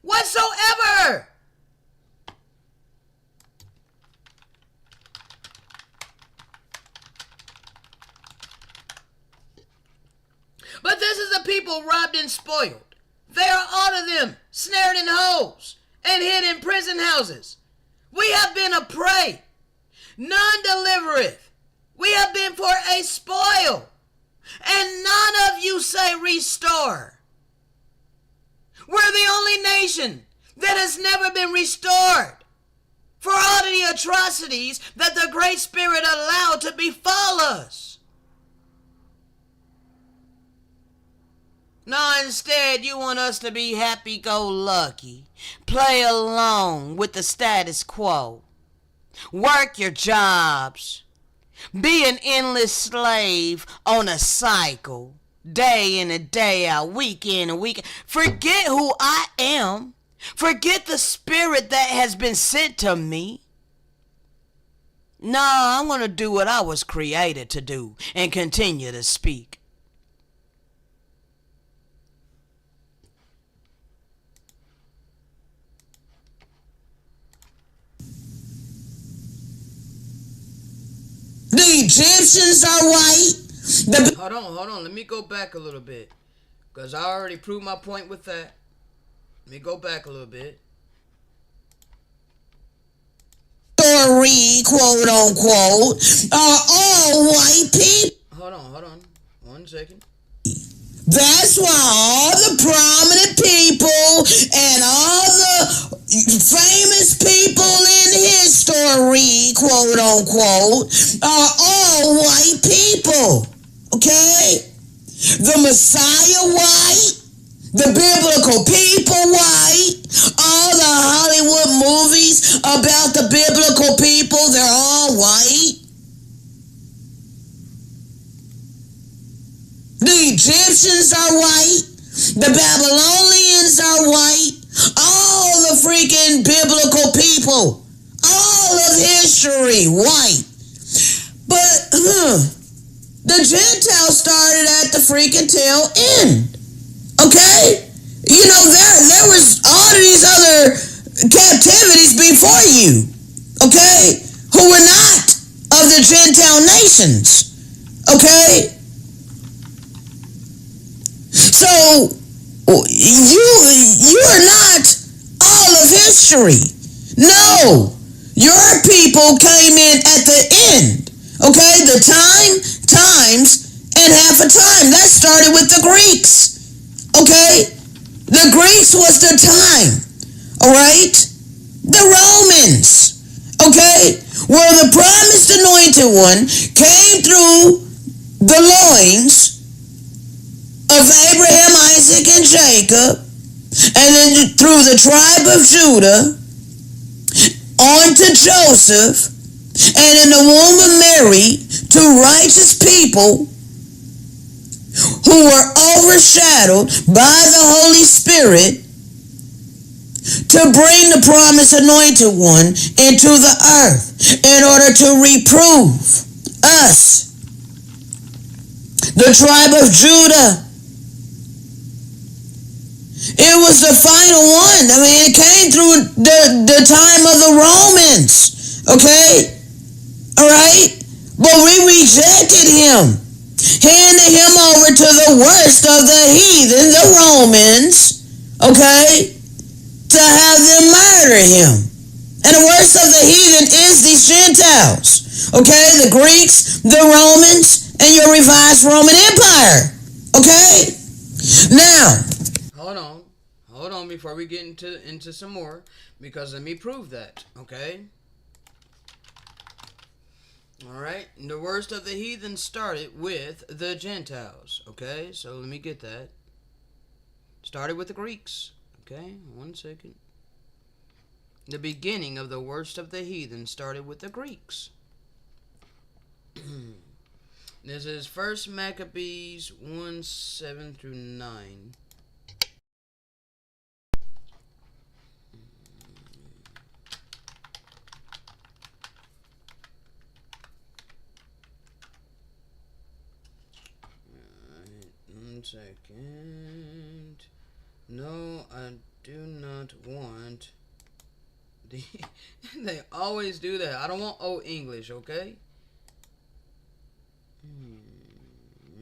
Whatsoever! But this is a people robbed and spoiled. They are all of them snared in holes and hid in prison houses. We have been a prey. None delivereth. We have been for a spoil. And none of you say restore. We're the only nation that has never been restored for all of the atrocities that the Great Spirit allowed to befall us. No, instead you want us to be happy-go-lucky, play along with the status quo, work your jobs, be an endless slave on a cycle, day in and day out, week in and week out. Forget who I am. Forget the spirit that has been sent to me. No, I'm going to do what I was created to do and continue to speak. The Egyptians are white. Hold on. Let me go back a little bit. Because I already proved my point with that. Let me go back a little bit. Story, quote unquote, are all white people. Hold on. 1 second. That's why all the prominent people and all the famous people in history, quote unquote, are all white people. Okay? The Messiah white, the biblical people white, all the Hollywood movies about the biblical people, they're all white. The Egyptians are white. The Babylonians are white. All the freaking biblical people. All of history white. But the Gentiles started at the freaking tail end. Okay? You know, there was all of these other captivities before you. Okay? Who were not of the Gentile nations. Okay? So, you are not all of history. No. Your people came in at the end. Okay? The times, and half a time. That started with the Greeks. Okay? The Greeks was the time. Alright? The Romans. Okay? Where the promised anointed one came through the loins of Abraham, Isaac, and Jacob, and then through the tribe of Judah, on to Joseph, and in the womb of Mary, to righteous people who were overshadowed by the Holy Spirit to bring the promised anointed one into the earth in order to reprove us, the tribe of Judah. It was the final one. I mean, it came through the time of the Romans. Okay? Alright? But we rejected him. Handed him over to the worst of the heathen, the Romans. Okay? To have them murder him. And the worst of the heathen is these Gentiles. Okay? The Greeks, the Romans, and your revised Roman Empire. Okay? Now, Hold on before we get into some more, because let me prove that, okay? All right. The worst of the heathen started with the Gentiles. Okay, so let me get that. Started with the Greeks. Okay, 1 second. The beginning of the worst of the heathen started with the Greeks. This is First Maccabees 1:7-9. Alright, 1 second. No, I do not want the they always do that. I don't want old English, okay?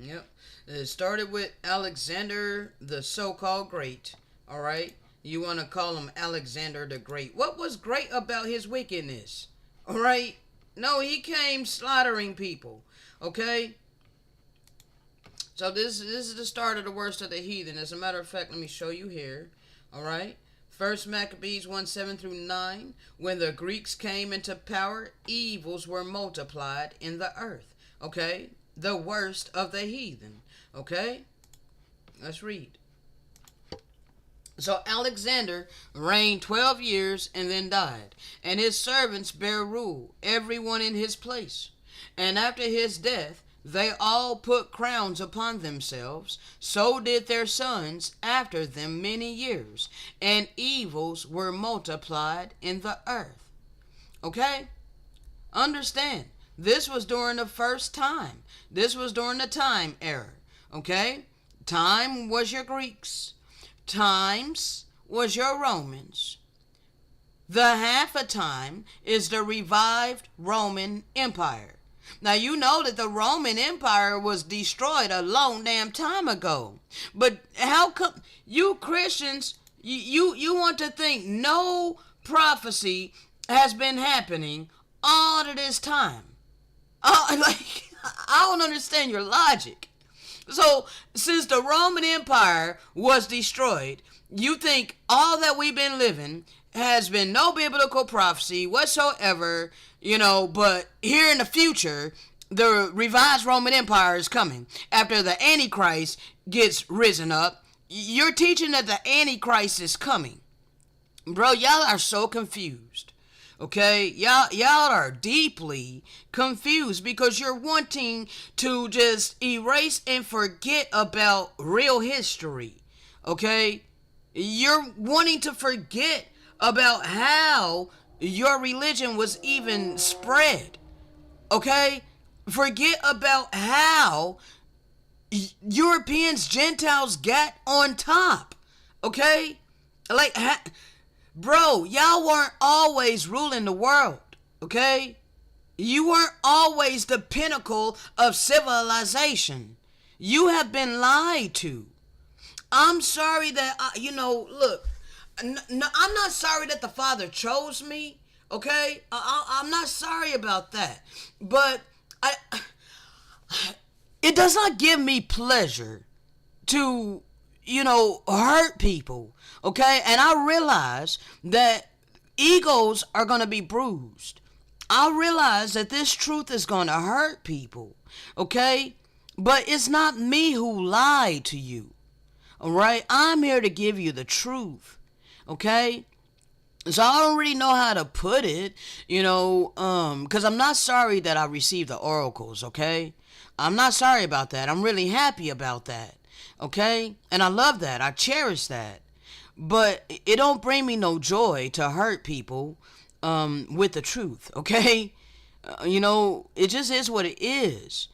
Yep. It started with Alexander the so-called Great. All right. You want to call him Alexander the Great. What was great about his wickedness? All right. No, he came slaughtering people. Okay. So this is the start of the worst of the heathen. As a matter of fact, let me show you here. All right. First Maccabees 1:7-9. When the Greeks came into power, evils were multiplied in the earth. Okay. The worst of the heathen. Okay? Let's read. So Alexander reigned 12 years and then died, and his servants bare rule, everyone in his place. And after his death, they all put crowns upon themselves. So did their sons after them many years, and evils were multiplied in the earth. Okay? Understand. This was during the first time. This was during the time era. Okay? Time was your Greeks. Times was your Romans. The half a time is the revived Roman Empire. Now you know that the Roman Empire was destroyed a long damn time ago. But how come you Christians, you want to think no prophecy has been happening all of this time? I don't understand your logic. So, since the Roman Empire was destroyed, you think all that we've been living has been no biblical prophecy whatsoever, but here in the future, the revised Roman Empire is coming. After the Antichrist gets risen up, you're teaching that the Antichrist is coming. Bro, y'all are so confused. Okay, y'all are deeply confused because you're wanting to just erase and forget about real history. Okay, you're wanting to forget about how your religion was even spread. Okay, forget about how Europeans, Gentiles got on top. Okay, bro, y'all weren't always ruling the world, okay? You weren't always the pinnacle of civilization. You have been lied to. I'm sorry that, look, I'm not sorry that the Father chose me, okay? I'm not sorry about that. But it does not give me pleasure to hurt people, okay? And I realize that egos are going to be bruised. I realize that this truth is going to hurt people, okay? But it's not me who lied to you, all right? I'm here to give you the truth, okay? So I don't really know how to put it, because I'm not sorry that I received the oracles, okay? I'm not sorry about that. I'm really happy about that. Okay? And I love that. I cherish that. But it don't bring me no joy to hurt people with the truth. Okay? It just is what it is.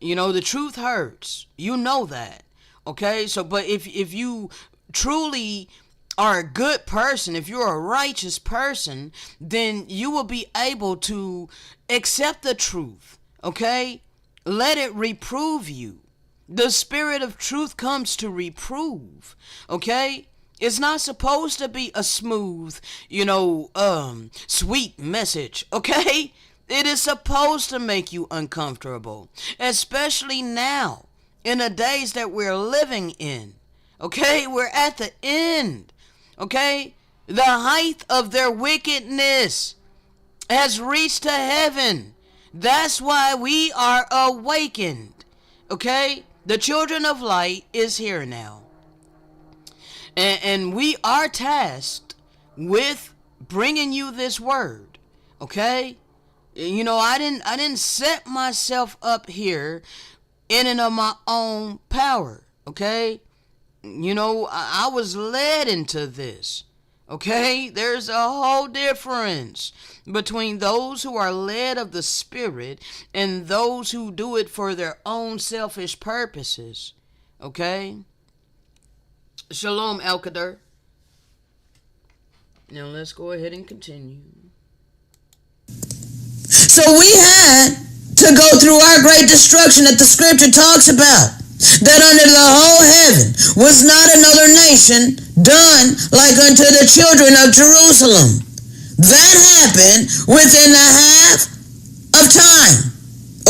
The truth hurts. You know that. Okay? So, but if you truly are a good person, if you're a righteous person, then you will be able to accept the truth. Okay? Let it reprove you. The spirit of truth comes to reprove, okay? It's not supposed to be a smooth, sweet message, okay? It is supposed to make you uncomfortable, especially now, in the days that we're living in, okay? We're at the end, okay? The height of their wickedness has reached to heaven. That's why we are awakened. Okay? The children of light is here now. And we are tasked with bringing you this word. Okay? You know, I didn't set myself up here in and of my own power. Okay? You know, I was led into this. Okay? There's a whole difference between those who are led of the Spirit and those who do it for their own selfish purposes. Okay? Shalom, Elkader. Now let's go ahead and continue. So we had to go through our great destruction that the scripture talks about. That under the whole heaven was not another nation done like unto the children of Jerusalem. That happened within a half of time.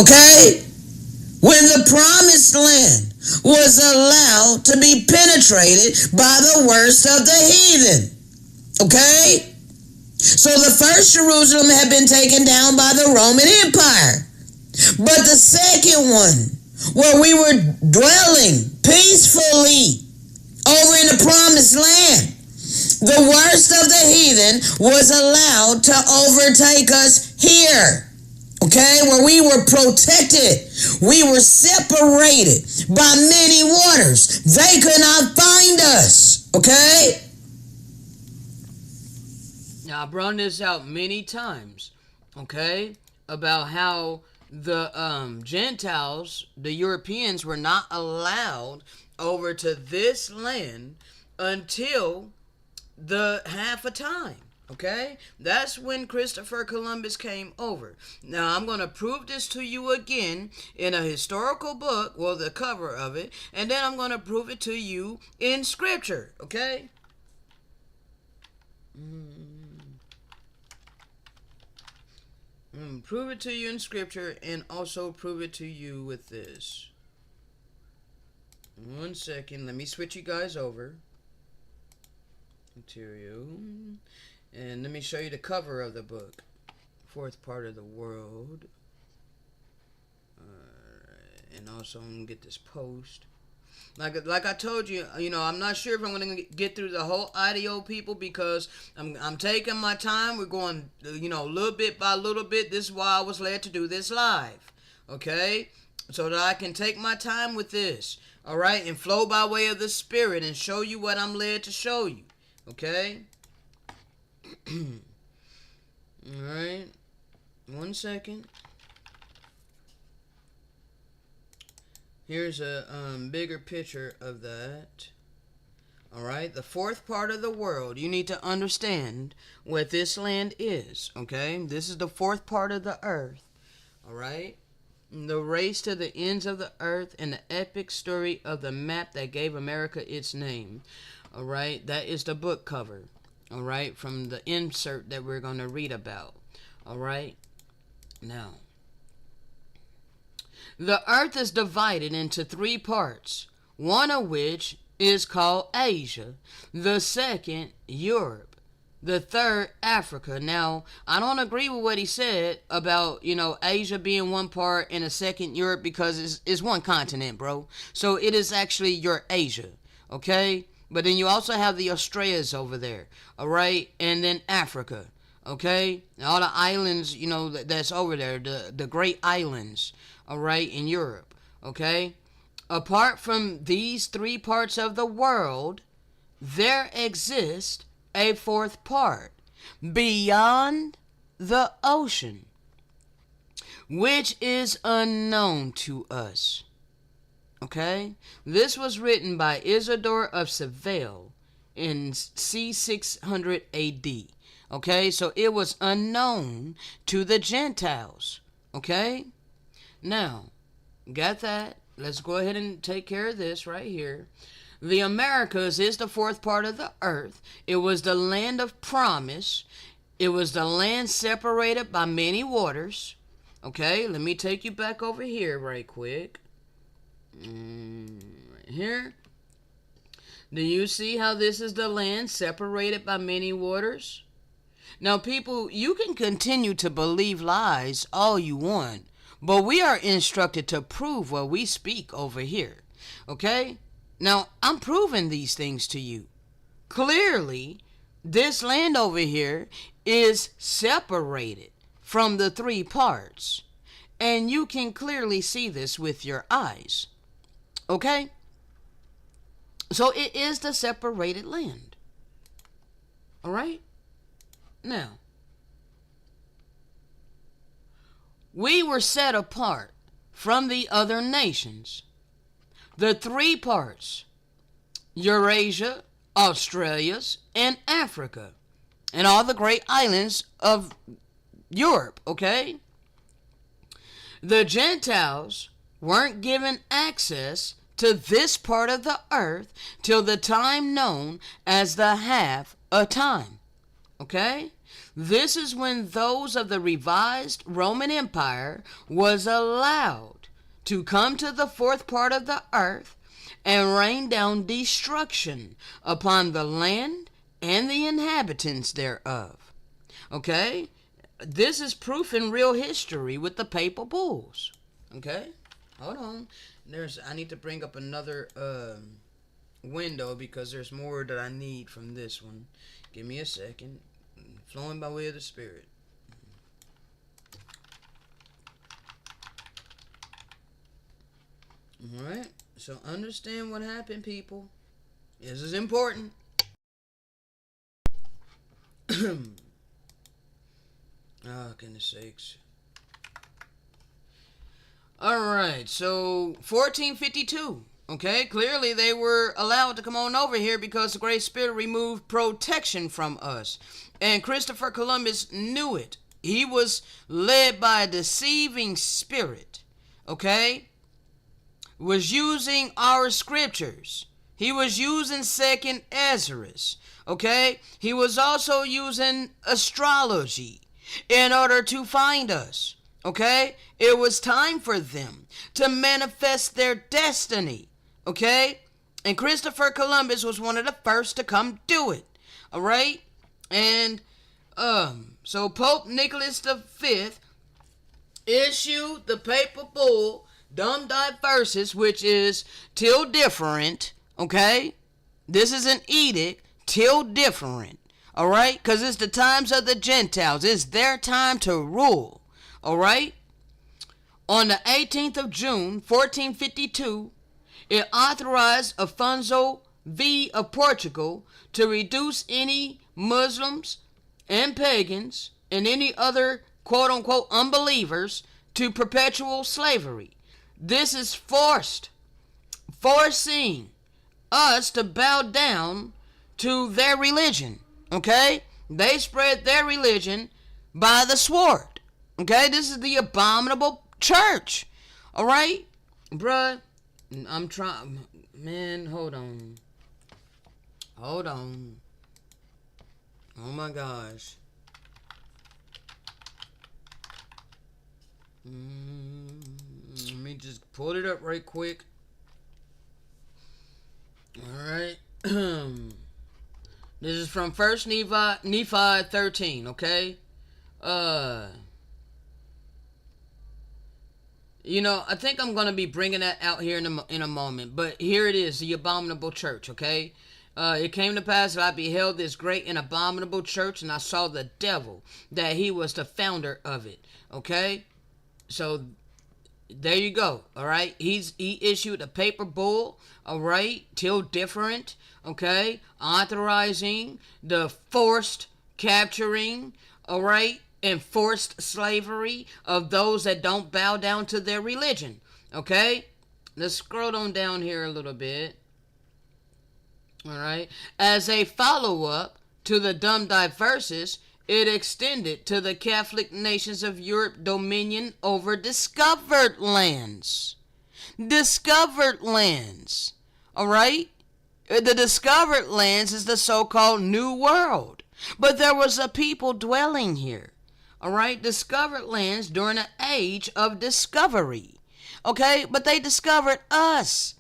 Okay? When the promised land was allowed to be penetrated by the worst of the heathen. Okay? So the first Jerusalem had been taken down by the Roman Empire. But the second one, where we were dwelling peacefully over in the promised land, the worst of the heathen was allowed to overtake us here. Okay, where we were protected, we were separated by many waters. They could not find us. Okay? Now, I brought this out many times, okay, about how the Gentiles, the Europeans, were not allowed over to this land until the half a time. Okay? That's when Christopher Columbus came over. Now, I'm going to prove this to you again in a historical book, well, the cover of it, and then I'm going to prove it to you in Scripture. Okay? Prove it to you in Scripture and also prove it to you with this. 1 second. Let me switch you guys over. Material. And let me show you the cover of the book. Fourth part of the world. And also I'm going to get this post. Like I told you, I'm not sure if I'm going to get through the whole audio, people, because I'm taking my time. We're going, little bit by little bit. This is why I was led to do this live. Okay? So that I can take my time with this. All right? And flow by way of the Spirit and show you what I'm led to show you. Okay? Alright. 1 second. Here's a bigger picture of that. Alright, the fourth part of the world. You need to understand what this land is. Okay? This is the fourth part of the earth. Alright? The race to the ends of the earth and the epic story of the map that gave America its name. Alright? That is the book cover. Alright, from the insert that we're going to read about. Alright, now, the earth is divided into 3 parts, one of which is called Asia, the second, Europe, the third, Africa. Now, I don't agree with what he said about, Asia being one part and a second, Europe, because it's one continent, bro. So it is actually your Asia, okay? But then you also have the Australias over there, all right? And then Africa, okay? And all the islands, that's over there, the great islands, all right, in Europe, okay? Apart from these 3 parts of the world, there exists a 4th part beyond the ocean, which is unknown to us. Okay? This was written by Isidore of Seville in C600 AD. Okay? So it was unknown to the Gentiles. Okay? Now, got that? Let's go ahead and take care of this right here. The Americas is the 4th part of the earth. It was the land of promise. It was the land separated by many waters. Okay? Let me take you back over here right quick. Right here. Do you see how this is the land separated by many waters? Now, people, you can continue to believe lies all you want, but we are instructed to prove what we speak over here. Okay? Now, I'm proving these things to you. Clearly, this land over here is separated from the three parts. And you can clearly see this with your eyes. Okay? So it is the separated land. Alright? Now, we were set apart from the other nations. The three parts: Eurasia, Australia's, and Africa, and all the great islands of Europe, okay? The Gentiles weren't given access to this part of the earth till the time known as the half a time. Okay? This is when those of the revised Roman Empire was allowed to come to the fourth part of the earth and rain down destruction upon the land and the inhabitants thereof. Okay? This is proof in real history with the papal bulls. Okay? Hold on. I need to bring up another window because there's more that I need from this one. Give me a second. Flowing by way of the Spirit. Alright, so understand what happened, people. This is important. Oh, goodness sakes. Alright, so 1452. Okay, clearly they were allowed to come on over here because the Great Spirit removed protection from us. And Christopher Columbus knew it. He was led by a deceiving spirit. Okay? Was using our scriptures. He was using 2nd Ezra's. Okay? He was also using astrology in order to find us. Okay? It was time for them to manifest their destiny. Okay? And Christopher Columbus was one of the first to come do it. Alright? And, so Pope Nicholas V issued the papal bull, Dum Diversus, which is till different. Okay? This is an edict, till different. Alright? Because it's the times of the Gentiles. It's their time to rule. Alright? On the 18th of June, 1452, it authorized Afonso V of Portugal to reduce any Muslims and pagans and any other quote-unquote unbelievers to perpetual slavery. This is forcing us to bow down to their religion. Okay? They spread their religion by the sword. Okay? This is the abominable church. Alright? Bruh, I'm trying. Man, hold on. Hold on. Oh my gosh. Let me just pull it up right quick. Alright. This is from 1st Nephi 13, okay? You know, I think I'm going to be bringing that out here in a moment. But here it is, the abominable church, okay? It came to pass that I beheld this great and abominable church, and I saw the devil, that he was the founder of it, okay? So, there you go, all right? He issued a paper bull, all right, till different, okay? Authorizing the forced capturing, all right? Enforced slavery of those that don't bow down to their religion. Okay? Let's scroll on down here a little bit. Alright? As a follow-up to the Dum Diversus, it extended to the Catholic nations of Europe dominion over discovered lands. Discovered lands. Alright? The discovered lands is the so-called New World. But there was a people dwelling here. Alright, discovered lands during the age of discovery. Okay, but they discovered us.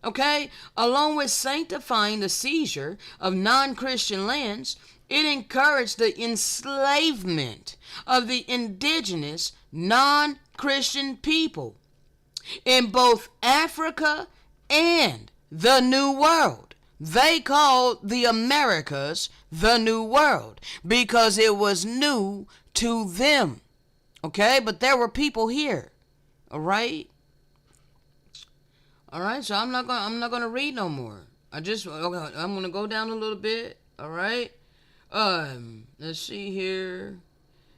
Okay, along with sanctifying the seizure of non-Christian lands, It encouraged the enslavement of the indigenous non-Christian people in both Africa and the New World. They called the Americas the New World because it was new to them. Okay, but there were people here. All right. All right. So I'm not gonna read no more. I'm gonna go down a little bit. All right. Let's see here.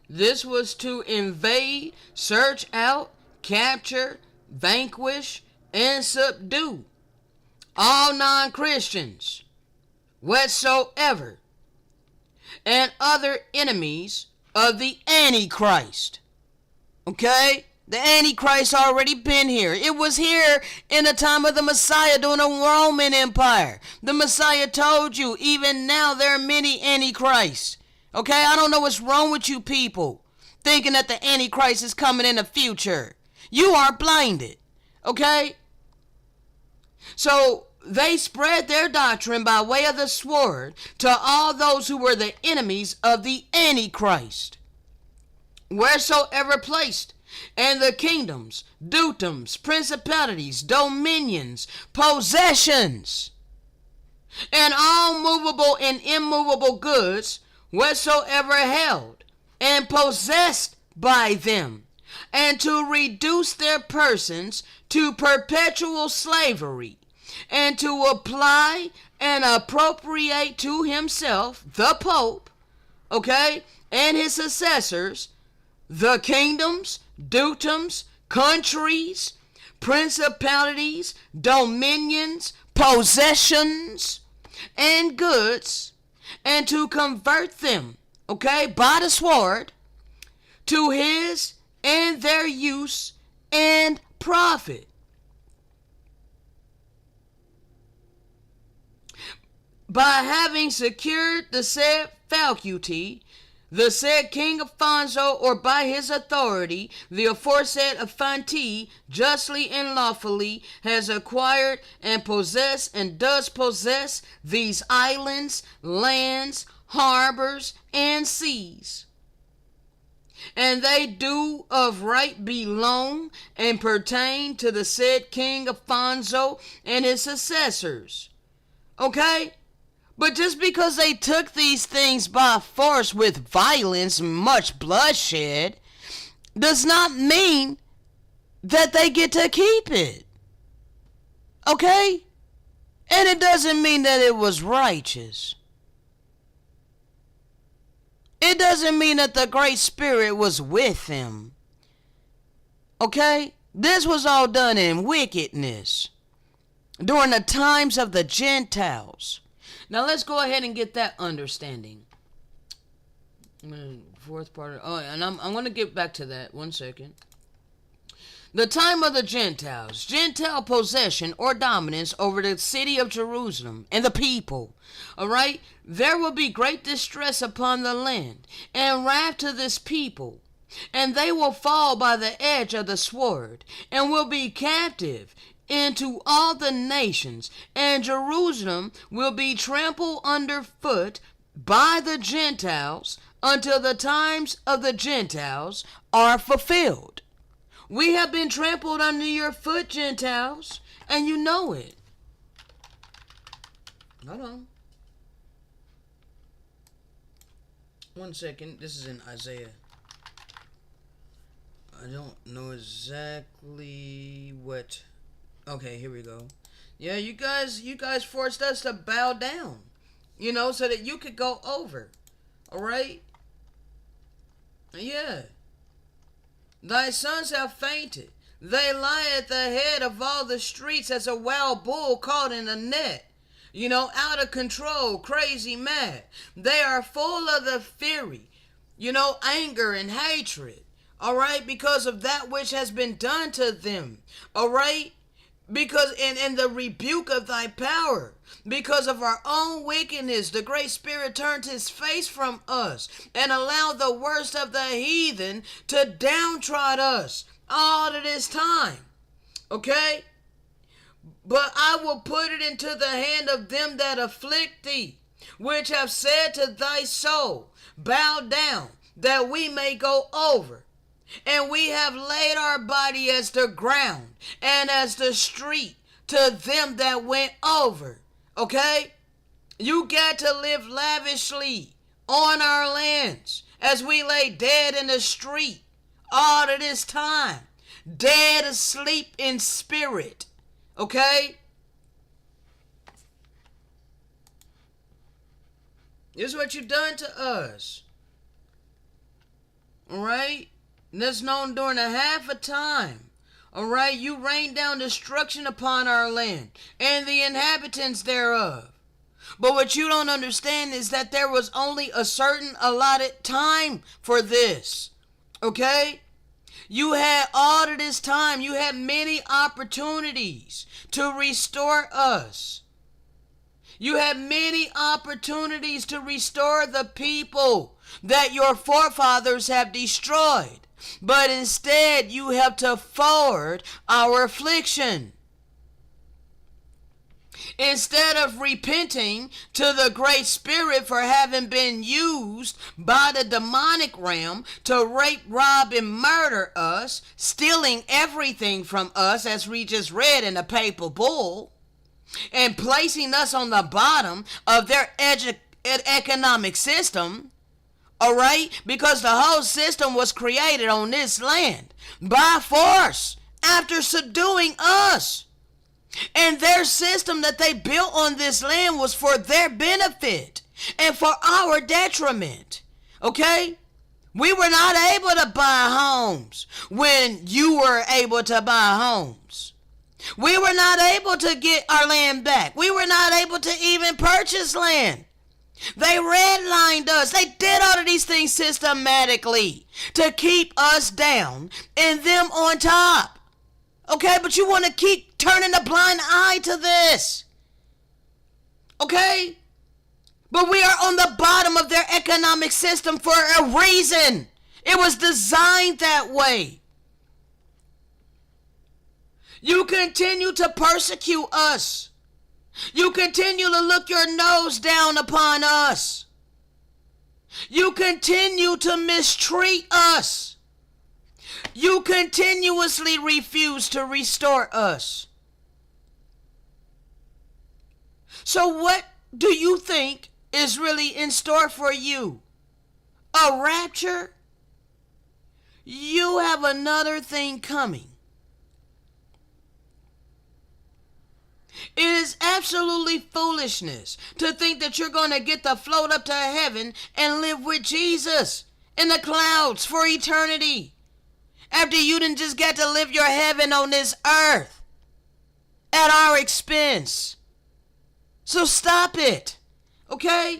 This was to invade, search out, capture, vanquish, and subdue all non-Christians whatsoever and other enemies of the Antichrist. Okay? The Antichrist already been here. It was here in the time of the Messiah during the Roman Empire. The Messiah told you, even now there are many Antichrists. Okay? I don't know what's wrong with you people thinking that the Antichrist is coming in the future. You are blinded. Okay? So they spread their doctrine by way of the sword to all those who were the enemies of the Antichrist, wheresoever placed, and the kingdoms, dukedoms, principalities, dominions, possessions, and all movable and immovable goods whatsoever held and possessed by them, and to reduce their persons to perpetual slavery, and to apply and appropriate to himself, the Pope, okay, and his successors, the kingdoms, dukedoms, countries, principalities, dominions, possessions, and goods, and to convert them, okay, by the sword, to his and their use and profit. By having secured the said faculty, the said King Alfonso, or by his authority, the aforesaid Affanti, justly and lawfully, has acquired and possessed and does possess these islands, lands, harbors, and seas. And they do of right belong and pertain to the said King Alfonso and his successors. Okay? But just because they took these things by force with violence and much bloodshed does not mean that they get to keep it. Okay? And it doesn't mean that it was righteous. It doesn't mean that the Great Spirit was with them. Okay? This was all done in wickedness during the times of the Gentiles. Now let's go ahead and get that understanding. Fourth part. And I'm going to get back to that. 1 second. The time of the Gentiles. Gentile possession or dominance over the city of Jerusalem and the people. Alright? There will be great distress upon the land and wrath to this people. And they will fall by the edge of the sword and will be captive into all the nations, and Jerusalem will be trampled underfoot by the Gentiles until the times of the Gentiles are fulfilled. We have been trampled under your foot, Gentiles, and you know it. Hold on. 1 second. This is in Isaiah. I don't know exactly what... Okay, here we go. Yeah, you guys forced us to bow down, you know, so that you could go over. All right? Yeah. Thy sons have fainted. They lie at the head of all the streets as a wild bull caught in a net. You know, out of control, crazy, mad. They are full of the fury, you know, anger and hatred. All right? Because of that which has been done to them. All right? Because in the rebuke of thy power, because of our own wickedness, the Great Spirit turned his face from us and allowed the worst of the heathen to downtrod us all of this time. Okay? But I will put it into the hand of them that afflict thee, which have said to thy soul, bow down, that we may go over. And we have laid our body as the ground and as the street to them that went over. Okay? You got to live lavishly on our lands as we lay dead in the street all of this time. Dead asleep in spirit. Okay? This is what you done to us. Alright? And that's known during a half a time. Alright? You rained down destruction upon our land and the inhabitants thereof. But what you don't understand is that there was only a certain allotted time for this. Okay? You had all of this time. You had many opportunities to restore us. You had many opportunities to restore the people that your forefathers have destroyed. But instead, you have to forward our affliction. Instead of repenting to the Great Spirit for having been used by the demonic realm to rape, rob, and murder us, stealing everything from us, as we just read in the papal bull, and placing us on the bottom of their economic system, all right? Because the whole system was created on this land by force after subduing us. And their system that they built on this land was for their benefit and for our detriment. Okay? We were not able to buy homes when you were able to buy homes. We were not able to get our land back. We were not able to even purchase land. They redlined us. They did all of these things systematically to keep us down and them on top. Okay, but you want to keep turning a blind eye to this. Okay? But we are on the bottom of their economic system for a reason. It was designed that way. You continue to persecute us. You continue to look your nose down upon us. You continue to mistreat us. You continuously refuse to restore us. So what do you think is really in store for you? A rapture? You have another thing coming. It is absolutely foolishness to think that you're going to get to float up to heaven and live with Jesus in the clouds for eternity, after you didn't just get to live your heaven on this earth at our expense. So stop it. Okay?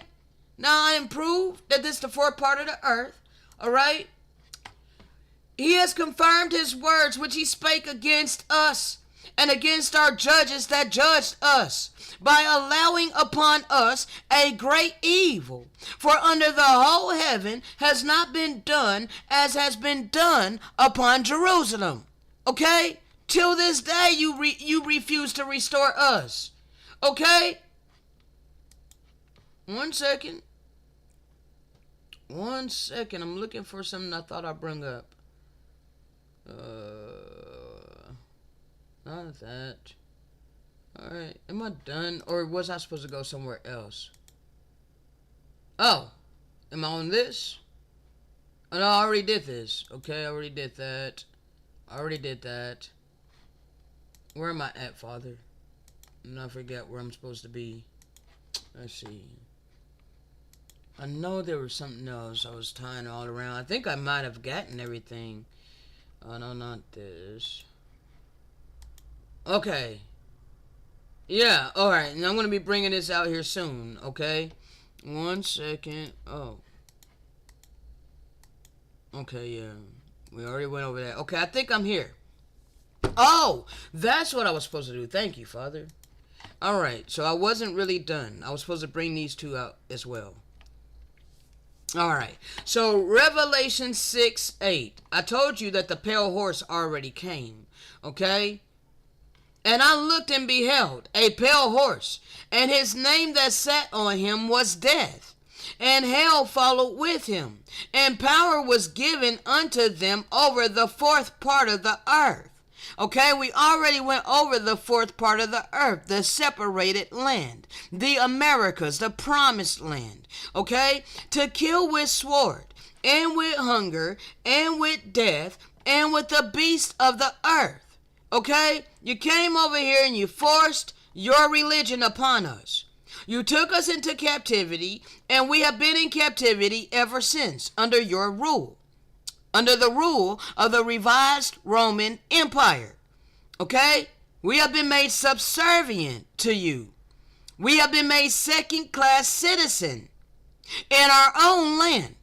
Now I am proved that this is the fourth part of the earth. Alright? He has confirmed his words which he spake against us and against our judges that judged us, by allowing upon us a great evil. For under the whole heaven has not been done as has been done upon Jerusalem. Okay? Till this day you refuse to restore us. Okay? 1 second. 1 second. I'm looking for something I thought I'd bring up. Not that. Alright, am I done? Or was I supposed to go somewhere else? Oh, am I on this? Oh, no, I already did this. Okay, I already did that. I already did that. Where am I at, Father? And I forget where I'm supposed to be. Let's see. I know there was something else I was tying all around. I think I might have gotten everything. Oh, no, not this. Okay. Yeah, alright. And I'm going to be bringing this out here soon, okay? 1 second. Oh. Okay, yeah. We already went over that. Okay, I think I'm here. Oh! That's what I was supposed to do. Thank you, Father. Alright, so I wasn't really done. I was supposed to bring these two out as well. Alright, so Revelation 6:8. I told you that the pale horse already came, okay? And I looked and beheld a pale horse, and his name that sat on him was Death, and hell followed with him, and power was given unto them over the fourth part of the earth. Okay, we already went over the fourth part of the earth, the separated land, the Americas, the promised land. Okay, to kill with sword, and with hunger, and with death, and with the beasts of the earth. Okay, you came over here and you forced your religion upon us. You took us into captivity, and we have been in captivity ever since under your rule, under the rule of the revised Roman Empire. Okay, we have been made subservient to you. We have been made second-class citizen in our own land.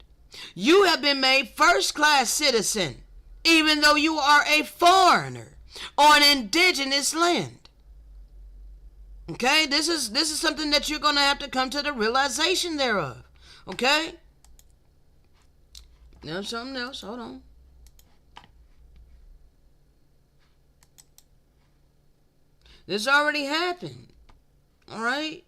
You have been made first-class citizen, even though you are a foreigner on indigenous land. Okay, this is something that you're going to have to come to the realization thereof. Okay? Now something else. Hold on. This already happened. All right?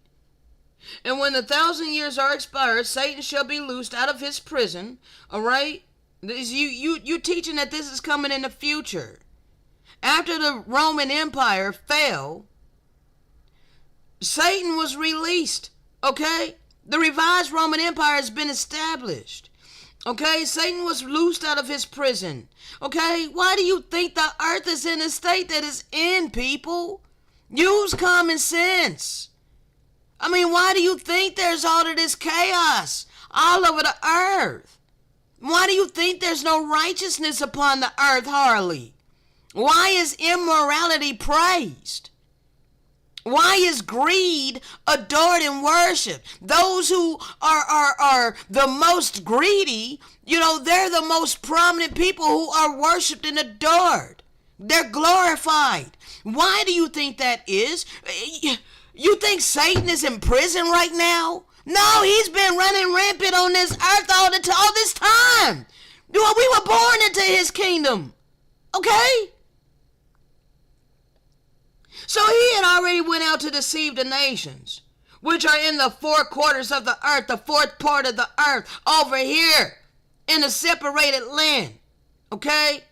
And when the 1,000 years are expired, Satan shall be loosed out of his prison. All right? You teaching that this is coming in the future. After the Roman Empire fell, Satan was released. Okay? The revised Roman Empire has been established. Okay? Satan was loosed out of his prison. Okay? Why do you think the earth is in the state that it's in, people? Use common sense. I mean, why do you think there's all of this chaos all over the earth? Why do you think there's no righteousness upon the earth, Harley? Why is immorality praised? Why is greed adored and worshipped? Those who are the most greedy, they're the most prominent people who are worshipped and adored. They're glorified. Why do you think that is? You think Satan is in prison right now? No, he's been running rampant on this earth all this time. We were born into his kingdom. Okay? So he had already went out to deceive the nations, which are in the four quarters of the earth, the fourth part of the earth, over here in the separated land. Okay?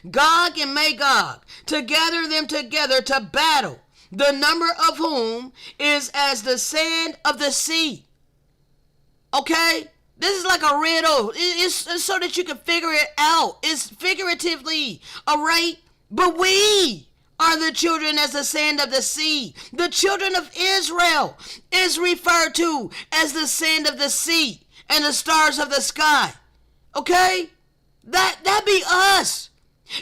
Gog and Magog, to gather them together to battle, the number of whom is as the sand of the sea. Okay? This is like a riddle. It's so that you can figure it out. It's figuratively, all right? But we are the children as the sand of the sea. The children of Israel is referred to as the sand of the sea and the stars of the sky. Okay? That be us.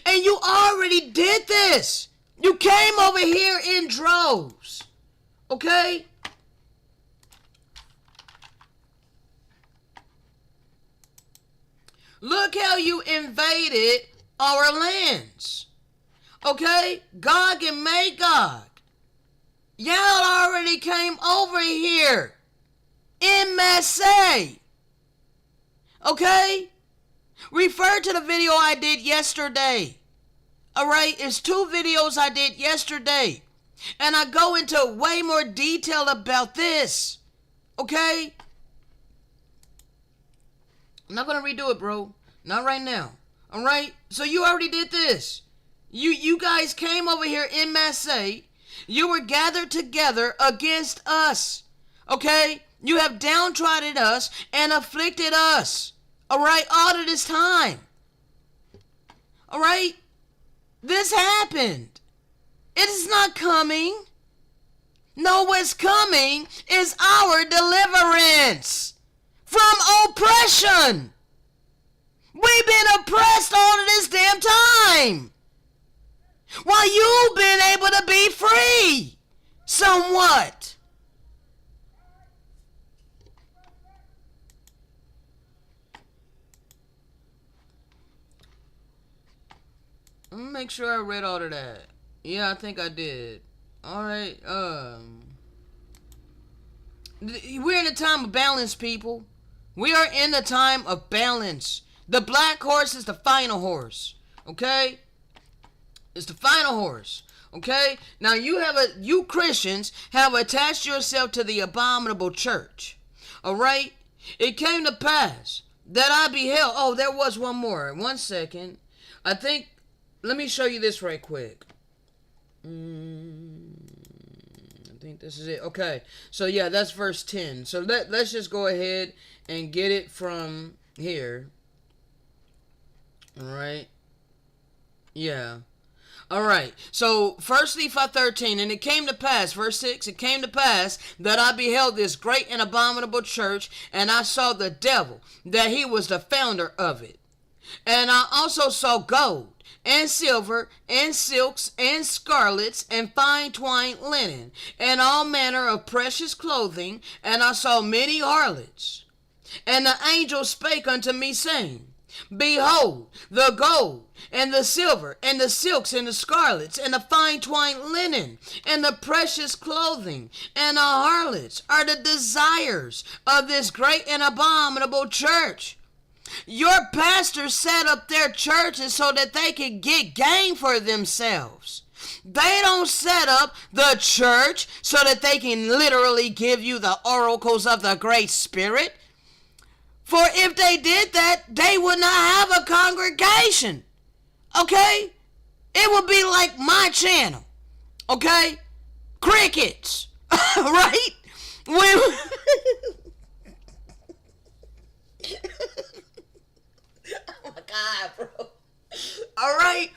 And you already did this. You came over here in droves. Okay? Look how you invaded our lands. Okay? Gog and Magog. Y'all already came over here in Misled. Okay? Refer to the video I did yesterday. Alright? It's 2 videos I did yesterday. And I go into way more detail about this. Okay? I'm not going to redo it, bro. Not right now. Alright? So you already did this. You guys came over here in Misled. You were gathered together against us. Okay? You have downtrodden us and afflicted us. Alright? All of this time. Alright? This happened. It is not coming. No, what's coming is our deliverance from oppression. We've been oppressed all of this damn time, while you've been able to be free, somewhat. Let me make sure I read all of that. Yeah, I think I did. Alright, we're in a time of balance, people. We are in a time of balance. The black horse is the final horse. Okay? It's the final horse. Okay? Now you Christians have attached yourself to the abominable church. All right? It came to pass that I beheld. Oh, there was one more. 1 second. Let me show you this right quick. I think this is it. Okay. So yeah, that's verse 10. So let's just go ahead and get it from here. All right. Yeah. All right. So 1 Nephi 13, and it came to pass, verse 6, it came to pass that I beheld this great and abominable church, and I saw the devil, that he was the founder of it. And I also saw gold, and silver, and silks, and scarlets, and fine twined linen, and all manner of precious clothing, and I saw many harlots. And the angel spake unto me, saying, Behold, the gold, and the silver, and the silks, and the scarlets, and the fine twined linen, and the precious clothing, and the harlots are the desires of this great and abominable church. Your pastors set up their churches so that they can get gain for themselves. They don't set up the church so that they can literally give you the oracles of the Great Spirit. For if they did that, they would not have a congregation. Okay? It would be like my channel. Okay? Crickets. Right? Oh my God, bro. All right?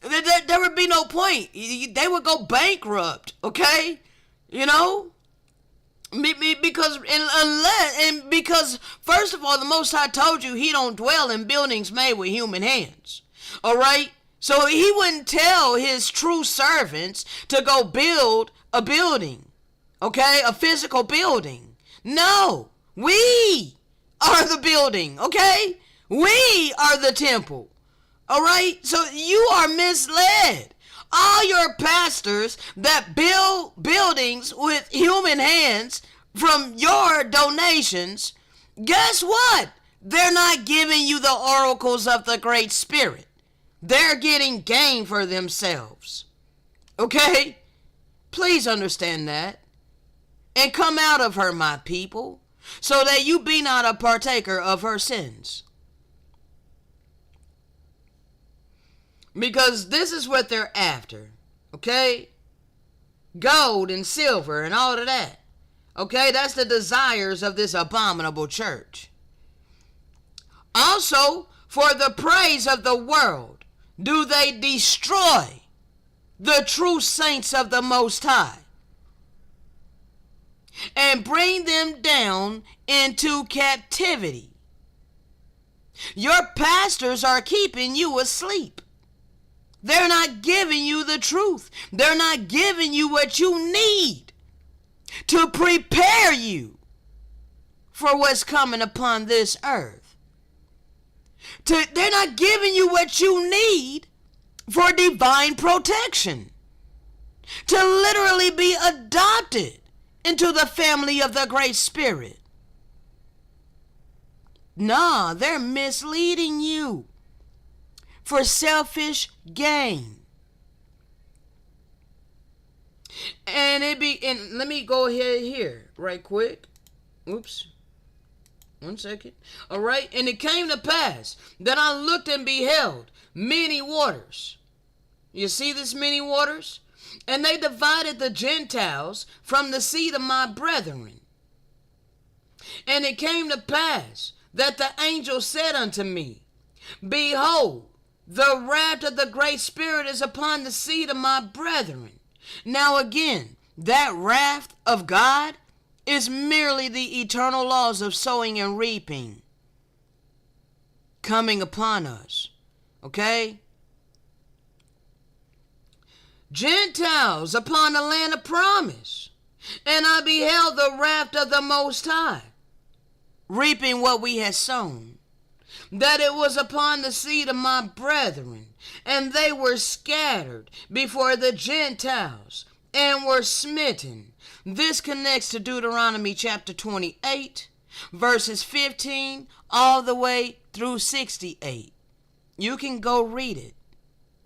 There would be no point. They would go bankrupt. Okay? You know? Because first of all, the Most High told you he don't dwell in buildings made with human hands. All right? So he wouldn't tell his true servants to go build a building. Okay? A physical building. No. We are the building. Okay? We are the temple. All right? So you are misled. All your pastors that build buildings with human hands from your donations, guess what? They're not giving you the oracles of the Great Spirit. They're getting gain for themselves. Okay? Please understand that. And come out of her, my people, so that you be not a partaker of her sins. Because this is what they're after, okay? Gold and silver and all of that. Okay, that's the desires of this abominable church. Also, for the praise of the world, do they destroy the true saints of the Most High and bring them down into captivity. Your pastors are keeping you asleep. They're not giving you the truth. They're not giving you what you need to prepare you for what's coming upon this earth. They're not giving you what you need for divine protection. To literally be adopted into the family of the Great Spirit. Nah, they're misleading you for selfish gain. And let me go ahead here right quick. Oops. 1 second. All right. And it came to pass that I looked and beheld many waters. You see this many waters? And they divided the Gentiles from the seed of my brethren. And it came to pass that the angel said unto me, Behold, the wrath of the Great Spirit is upon the seed of my brethren. Now again, that wrath of God is merely the eternal laws of sowing and reaping coming upon us. Okay? Gentiles upon the land of promise. And I beheld the wrath of the Most High, reaping what we had sown, that it was upon the seed of my brethren, and they were scattered before the Gentiles, and were smitten. This connects to Deuteronomy chapter 28, verses 15, all the way through 68. You can go read it,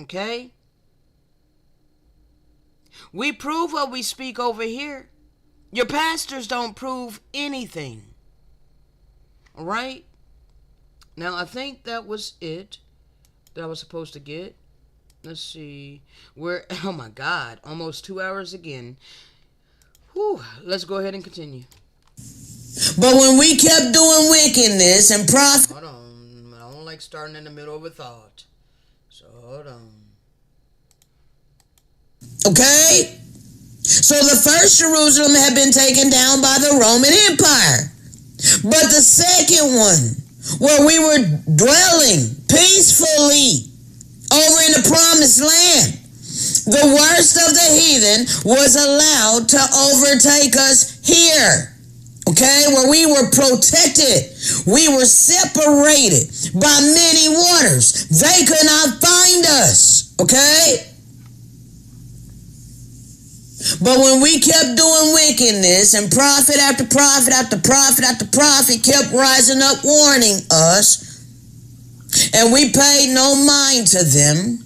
okay? We prove what we speak over here. Your pastors don't prove anything. All right? Now, I think that was it that I was supposed to get. Let's see. Oh my God, almost 2 hours again. Whew, let's go ahead and continue. But when we kept doing wickedness and profit. Hold on. I don't like starting in the middle of a thought. So, hold on. Okay? So the first Jerusalem had been taken down by the Roman Empire. But the second one, where we were dwelling peacefully over in the promised land, the worst of the heathen was allowed to overtake us here. Okay, where we were protected, we were separated by many waters. They could not find us. Okay? But when we kept doing wickedness and prophet after prophet after prophet after prophet kept rising up warning us, and we paid no mind to them,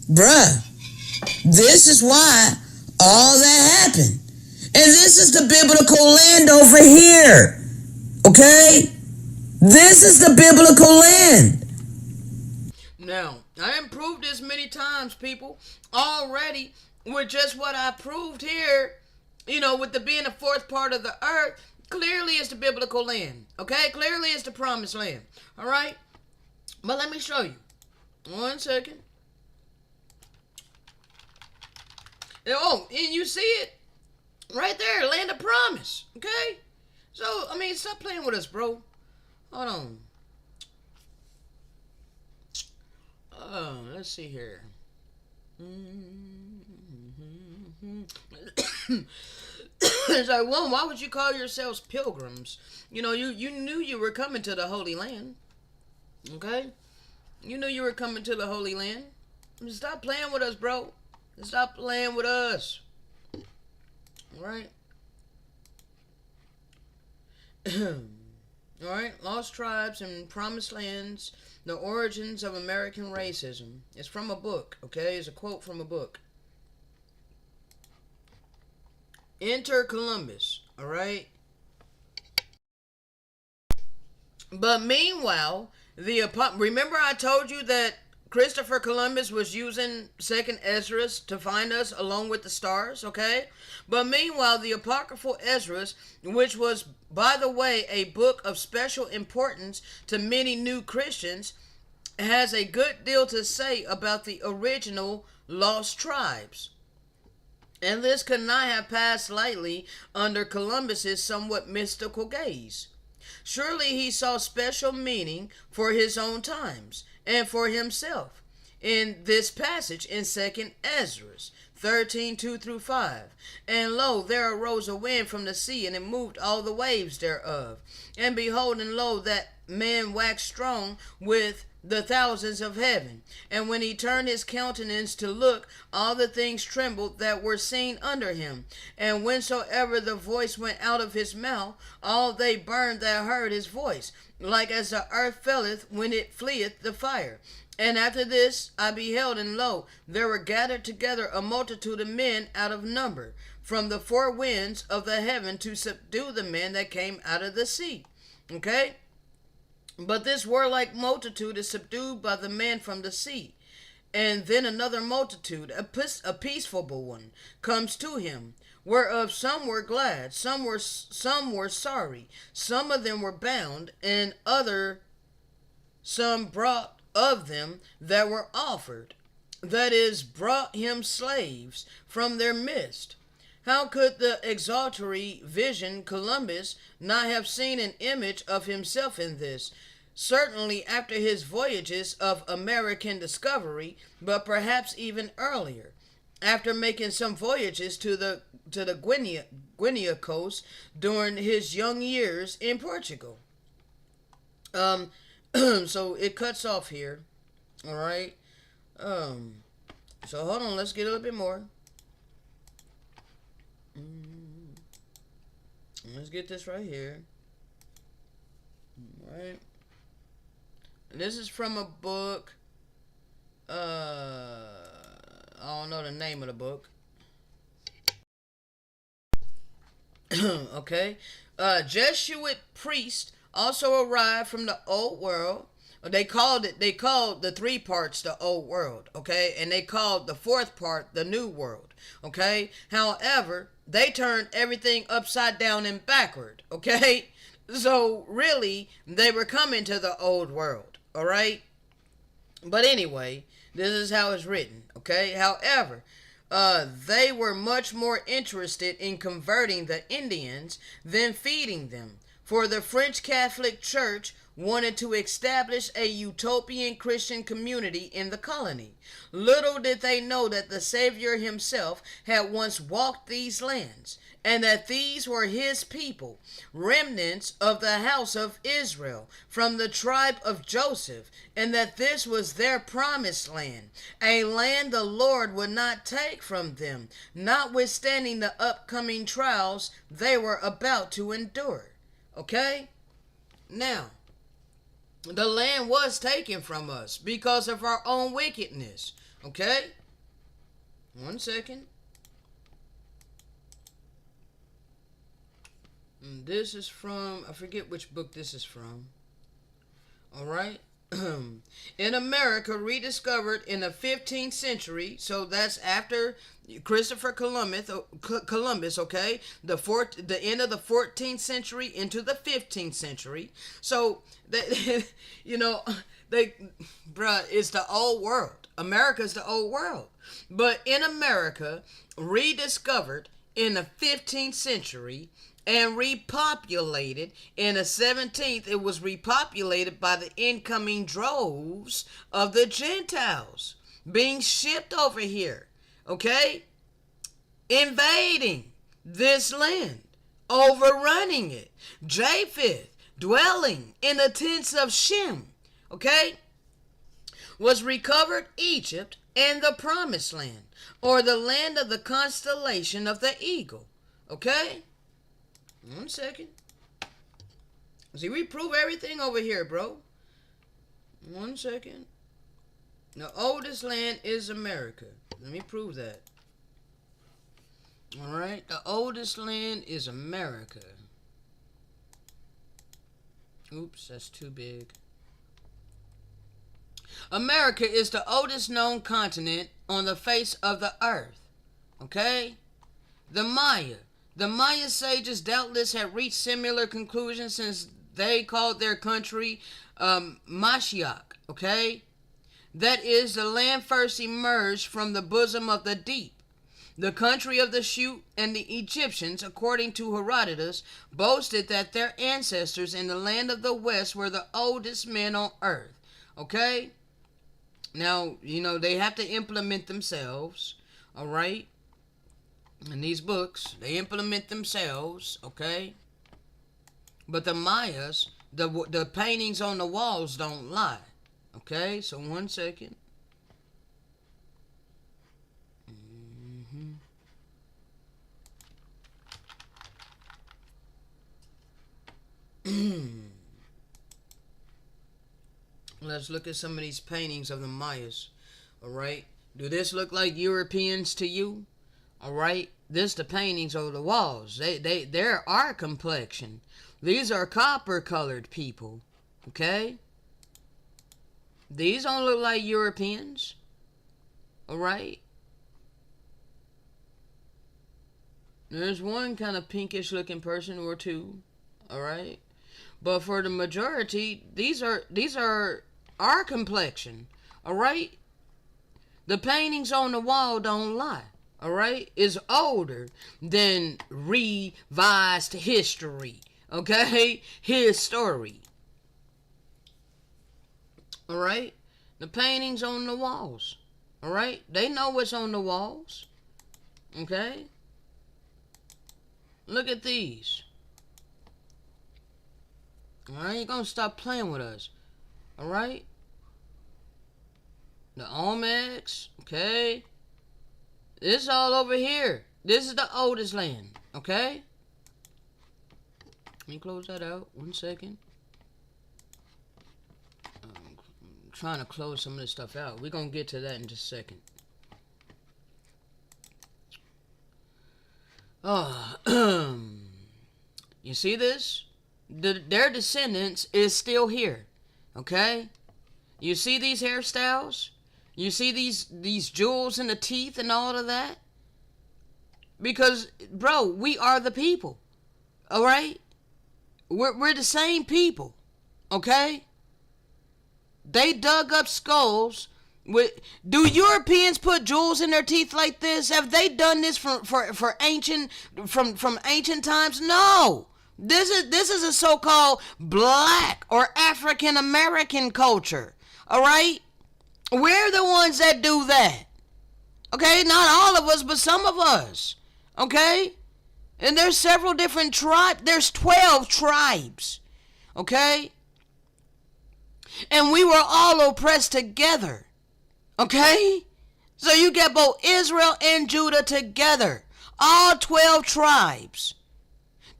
bruh, this is why all that happened. And this is the biblical land over here. Okay? This is the biblical land. Now, I done proved this many times, people, already with just what I proved here, with the being the fourth part of the earth. Clearly it's the biblical land. Okay? Clearly it's the promised land. Alright? But let me show you. 1 second. Oh, and you see it? Right there, land of promise. Okay? So, stop playing with us, bro. Hold on. Let's see here. It's like, well, why would you call yourselves pilgrims? You knew you were coming to the Holy Land. Okay? You knew you were coming to the Holy Land. Stop playing with us, bro. Stop playing with us. Alright? Alright, Lost Tribes and Promised Lands, The Origins of American Racism. It's from a book, okay? It's a quote from a book. Enter Columbus, alright? But meanwhile, remember I told you that Christopher Columbus was using 2nd Esdras to find us along with the stars, okay? But meanwhile, the apocryphal Esdras, which was, by the way, a book of special importance to many new Christians, has a good deal to say about the original lost tribes. And this could not have passed lightly under Columbus's somewhat mystical gaze. Surely he saw special meaning for his own times and for himself in this passage in 2nd Esdras 13:2-5. And lo, there arose a wind from the sea, and it moved all the waves thereof. And behold, and lo, that man waxed strong with the thousands of heaven. And when he turned his countenance to look, all the things trembled that were seen under him. And whensoever the voice went out of his mouth, all they burned that heard his voice, like as the earth faileth when it fleeth the fire. And after this I beheld, and lo, there were gathered together a multitude of men out of number, from the four winds of the heaven, to subdue the men that came out of the sea. Okay? But this warlike multitude is subdued by the man from the sea. And then another multitude, a peaceful one, comes to him, whereof some were glad, some were sorry, some of them were bound, and some brought of them that were offered, that is, brought him slaves from their midst. How could the exaltatory vision Columbus not have seen an image of himself in this? Certainly after his voyages of American discovery, but perhaps even earlier, after making some voyages to the Guinea coast during his young years in Portugal. So it cuts off here. All right. So hold on, let's get a little bit more. Let's get this right here. All right. And this is from a book. I don't know the name of the book. Okay. Jesuit priests also arrived from the old world. They called the three parts the old world, okay? And they called the fourth part the new world, okay? However, they turned everything upside down and backward, okay? So really, they were coming to the old world, all right? But anyway, this is how it's written, okay? However, they were much more interested in converting the Indians than feeding them. For the French Catholic Church wanted to establish a utopian Christian community in the colony. Little did they know that the Savior himself had once walked these lands, and that these were his people, remnants of the house of Israel, from the tribe of Joseph, and that this was their promised land, a land the Lord would not take from them, notwithstanding the upcoming trials they were about to endure. Okay? Now, the land was taken from us because of our own wickedness. Okay? 1 second. And this is from, I forget which book this is from. Alright? In America, rediscovered in the 15th century, so that's after Christopher Columbus, okay? The end of the 14th century into the 15th century. So, bruh, it's the old world. America's the old world. But in America, rediscovered in the 15th century, and repopulated in the 17th. It was repopulated by the incoming droves of the Gentiles being shipped over here, okay? Invading this land, overrunning it. Japheth dwelling in the tents of Shem, okay? Was recovered Egypt and the promised land, or the land of the constellation of the eagle, okay? 1 second. See, we prove everything over here, bro. 1 second. The oldest land is America. Let me prove that. Alright, the oldest land is America. Oops, that's too big. America is the oldest known continent on the face of the earth. Okay? The Maya sages doubtless had reached similar conclusions since they called their country Mashiach, okay? That is, the land first emerged from the bosom of the deep. The country of the Shute and the Egyptians, according to Herodotus, boasted that their ancestors in the land of the West were the oldest men on earth, okay? Now, they have to implement themselves, all right? In these books, they implement themselves, okay? But the Mayas, the paintings on the walls don't lie, okay? So 1 second. Let's look at some of these paintings of the Mayas, all right? Do this look like Europeans to you? All right, this the paintings over the walls. They're our complexion. These are copper-colored people. Okay, these don't look like Europeans. All right, there's one kind of pinkish-looking person or two. All right, but for the majority, these are our complexion. All right, the paintings on the wall don't lie. All right, is older than revised history. Okay, his story. All right, the paintings on the walls. All right, they know what's on the walls. Okay, look at these. All right, you're gonna stop playing with us. All right, the Olmecs. Okay. This is all over here. This is the oldest land, okay? Let me close that out. 1 second. I'm trying to close some of this stuff out. We're going to get to that in just a second. Oh, you see this? Their descendants is still here. Okay? You see these hairstyles? You see these jewels in the teeth and all of that? Because, bro, we are the people. All right? We're the same people. Okay? They dug up skulls. Do Europeans put jewels in their teeth like this? Have they done this from ancient times? No. This is a so-called black or African American culture. All right? We're the ones that do that. Okay? Not all of us, but some of us. Okay? And there's several different tribes. There's 12 tribes. Okay? And we were all oppressed together. Okay? So you get both Israel and Judah together. All 12 tribes.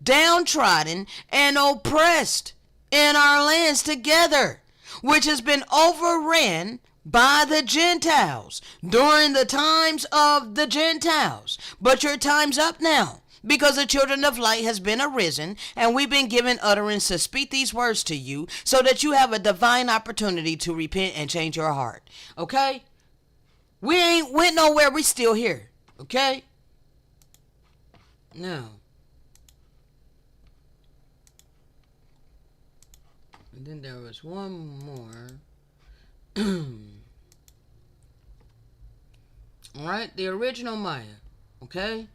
Downtrodden and oppressed in our lands together. Which has been overran by the Gentiles during the times of the Gentiles. But your time's up now. Because the children of light has been arisen, and we've been given utterance to speak these words to you, so that you have a divine opportunity to repent and change your heart. Okay? We ain't went nowhere. We still here. Okay? Now. And then there was one more. Alright? The original Maya. Okay?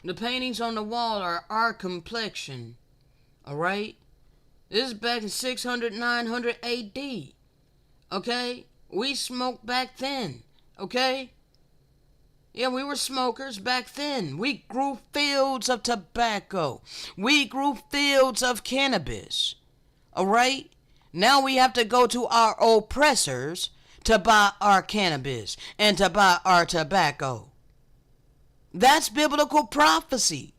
The paintings on the wall are our complexion. Alright? This is back in 600, 900 AD. Okay? We smoked back then. Okay? Yeah, we were smokers back then. We grew fields of tobacco. We grew fields of cannabis. Alright? Now we have to go to our oppressors to buy our cannabis and to buy our tobacco. That's biblical prophecy.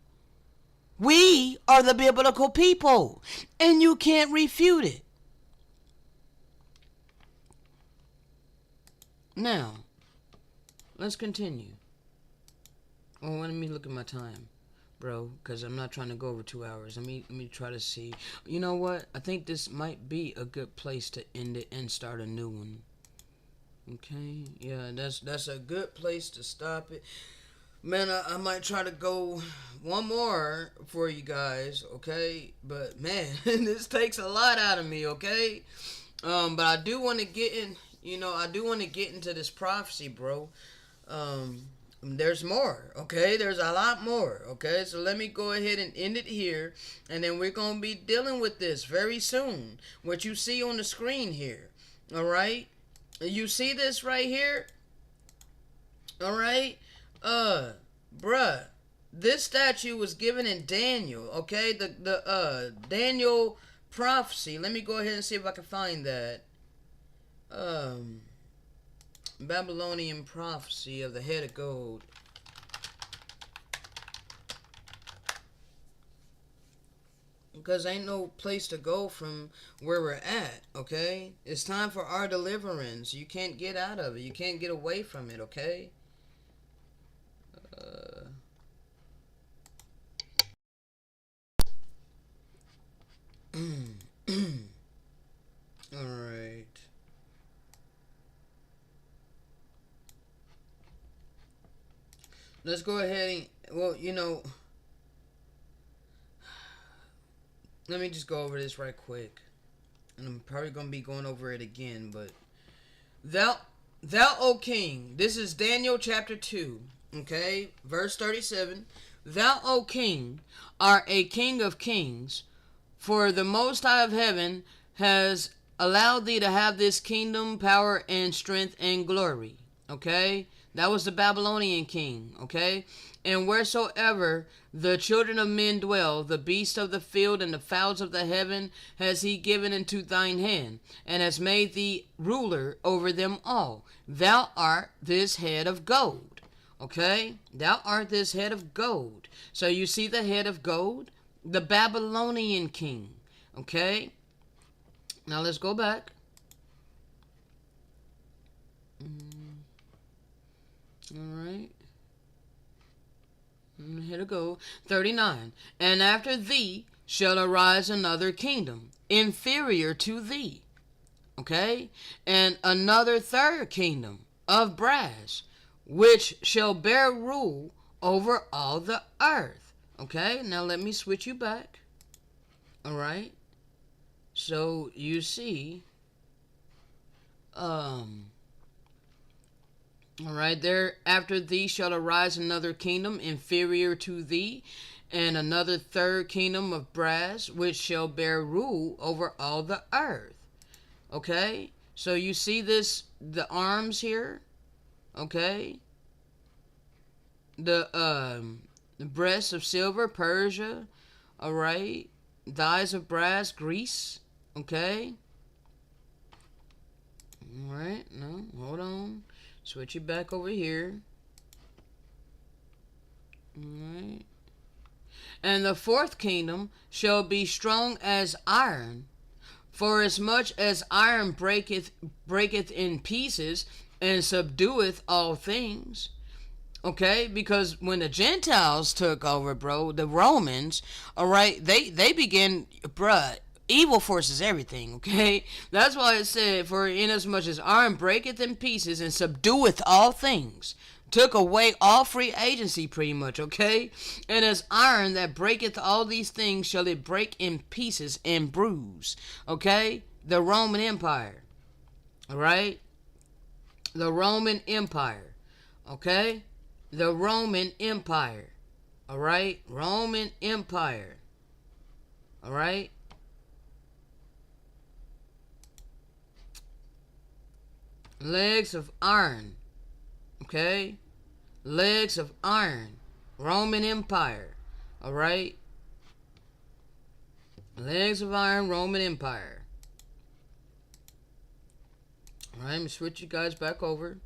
We are the biblical people, and you can't refute it. Now, let's continue. Oh, let me look at my time, bro, because I'm not trying to go over 2 hours. Let me try to see. You know what? I think this might be a good place to end it and start a new one. Okay? Yeah, that's a good place to stop it. Man, I might try to go one more for you guys, okay? But man, this takes a lot out of me, okay? But I do want to get in, I do want to get into this prophecy, bro. There's more, okay? There's a lot more, okay? So let me go ahead and end it here, and then we're going to be dealing with this very soon. What you see on the screen here, all right? You see this right here? All right? Bruh, this statue was given in Daniel, okay? The Daniel prophecy. Let me go ahead and see if I can find that. Babylonian prophecy of the head of gold. Because ain't no place to go from where we're at, okay? It's time for our deliverance. You can't get out of it. You can't get away from it, okay? Alright. Let's go ahead and, well, let me just go over this right quick. And I'm probably going to be going over it again, but Thou, O King, this is Daniel chapter 2, okay, verse 37. Thou, O King, art a King of kings, for the Most High of heaven has allowed thee to have this kingdom, power, and strength, and glory, okay? That was the Babylonian king, okay? And wheresoever the children of men dwell, the beasts of the field and the fowls of the heaven has he given into thine hand, and has made thee ruler over them all. Thou art this head of gold, okay? Thou art this head of gold. So you see the head of gold? The Babylonian king, okay? Now let's go back. All right. Here to go. 39. And after thee shall arise another kingdom, inferior to thee. Okay? And another third kingdom of brass, which shall bear rule over all the earth. Okay? Now let me switch you back. Alright? So you see, alright, there after thee shall arise another kingdom inferior to thee, and another third kingdom of brass, which shall bear rule over all the earth. Okay? So you see this, the arms here, okay? The breasts of silver, Persia, alright? Thighs of brass, Greece, okay? Alright, no, hold on. Switch it back over here. Alright. And the fourth kingdom shall be strong as iron, for as much as iron breaketh in pieces, and subdueth all things. Okay, because when the Gentiles took over, bro, the Romans, alright, they began, bruh, evil forces everything, okay? That's why it said, for inasmuch as iron breaketh in pieces and subdueth all things, took away all free agency pretty much, okay? And as iron that breaketh all these things shall it break in pieces and bruise, okay? The Roman Empire, alright? The Roman Empire, okay? The Roman Empire, alright? Roman Empire, alright? Legs of iron, okay? Legs of iron, Roman Empire, alright? Legs of iron, Roman Empire. Alright, let me switch you guys back over.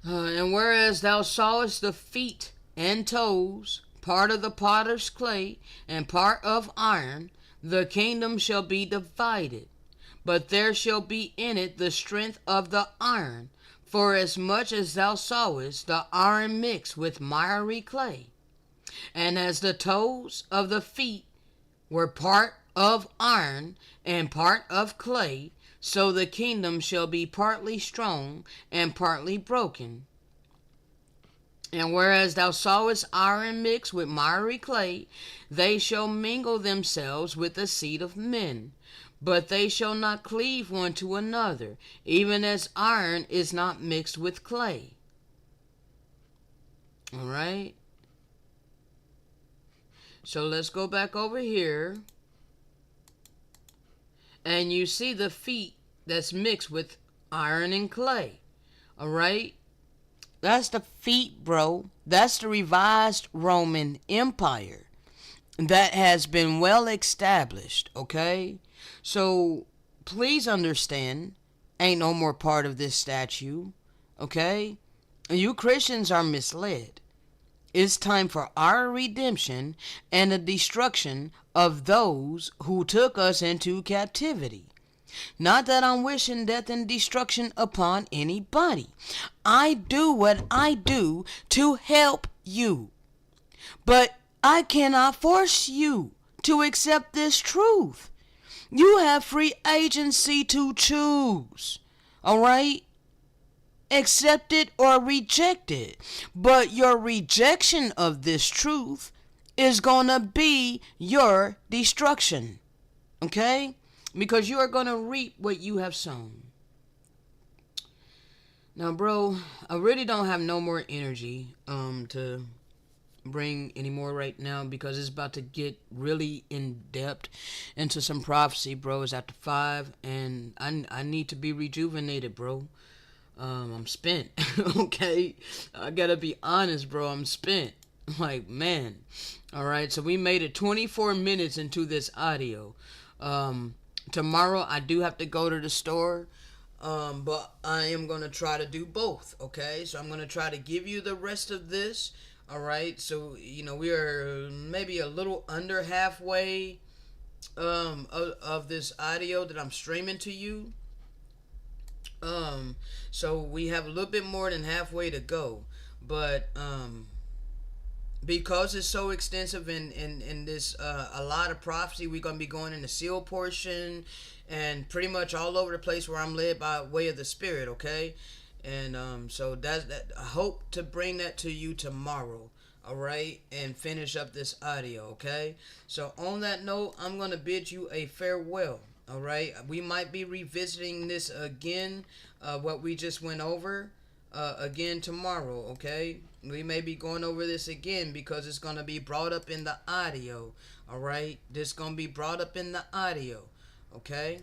And whereas thou sawest the feet and toes, part of the potter's clay, and part of iron, the kingdom shall be divided. But there shall be in it the strength of the iron, for as much as thou sawest the iron mixed with miry clay. And as the toes of the feet were part of iron and part of clay, so the kingdom shall be partly strong and partly broken. And whereas thou sawest iron mixed with miry clay, they shall mingle themselves with the seed of men, but they shall not cleave one to another, even as iron is not mixed with clay. Alright? So let's go back over here. And you see the feet that's mixed with iron and clay. Alright? That's the feet, bro. That's the revised Roman Empire that has been well established, okay? So please understand, ain't no more part of this statue, okay? You Christians are misled. It's time for our redemption and the destruction of those who took us into captivity. Not that I'm wishing death and destruction upon anybody. I do what I do to help you. But I cannot force you to accept this truth. You have free agency to choose. Alright? Accept it or reject it. But your rejection of this truth is gonna be your destruction. Okay? Because you are going to reap what you have sown. Now, bro, I really don't have no more energy to bring any more right now, because it's about to get really in depth into some prophecy, bro. It's after 5, and I need to be rejuvenated, bro. I'm spent, okay? I gotta be honest, bro. I'm spent. Like, man. Alright, so we made it 24 minutes into this audio. Tomorrow I do have to go to the store, but I am going to try to do both, okay? So I'm going to try to give you the rest of this, all right? So, you know, we are maybe a little under halfway of this audio that I'm streaming to you, So we have a little bit more than halfway to go, but because it's so extensive in this a lot of prophecy, we're gonna be going in the seal portion and pretty much all over the place where I'm led by way of the Spirit. Okay, and so that's that. I hope to bring that to you tomorrow. All right, and finish up this audio. Okay, so on that note, I'm gonna bid you a farewell. All right, we might be revisiting this again, what we just went over, again tomorrow. Okay, we may be going over this again because it's gonna be brought up in the audio. All right, this gonna be brought up in the audio. Okay,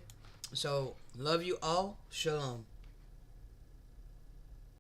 so love you all. Shalom.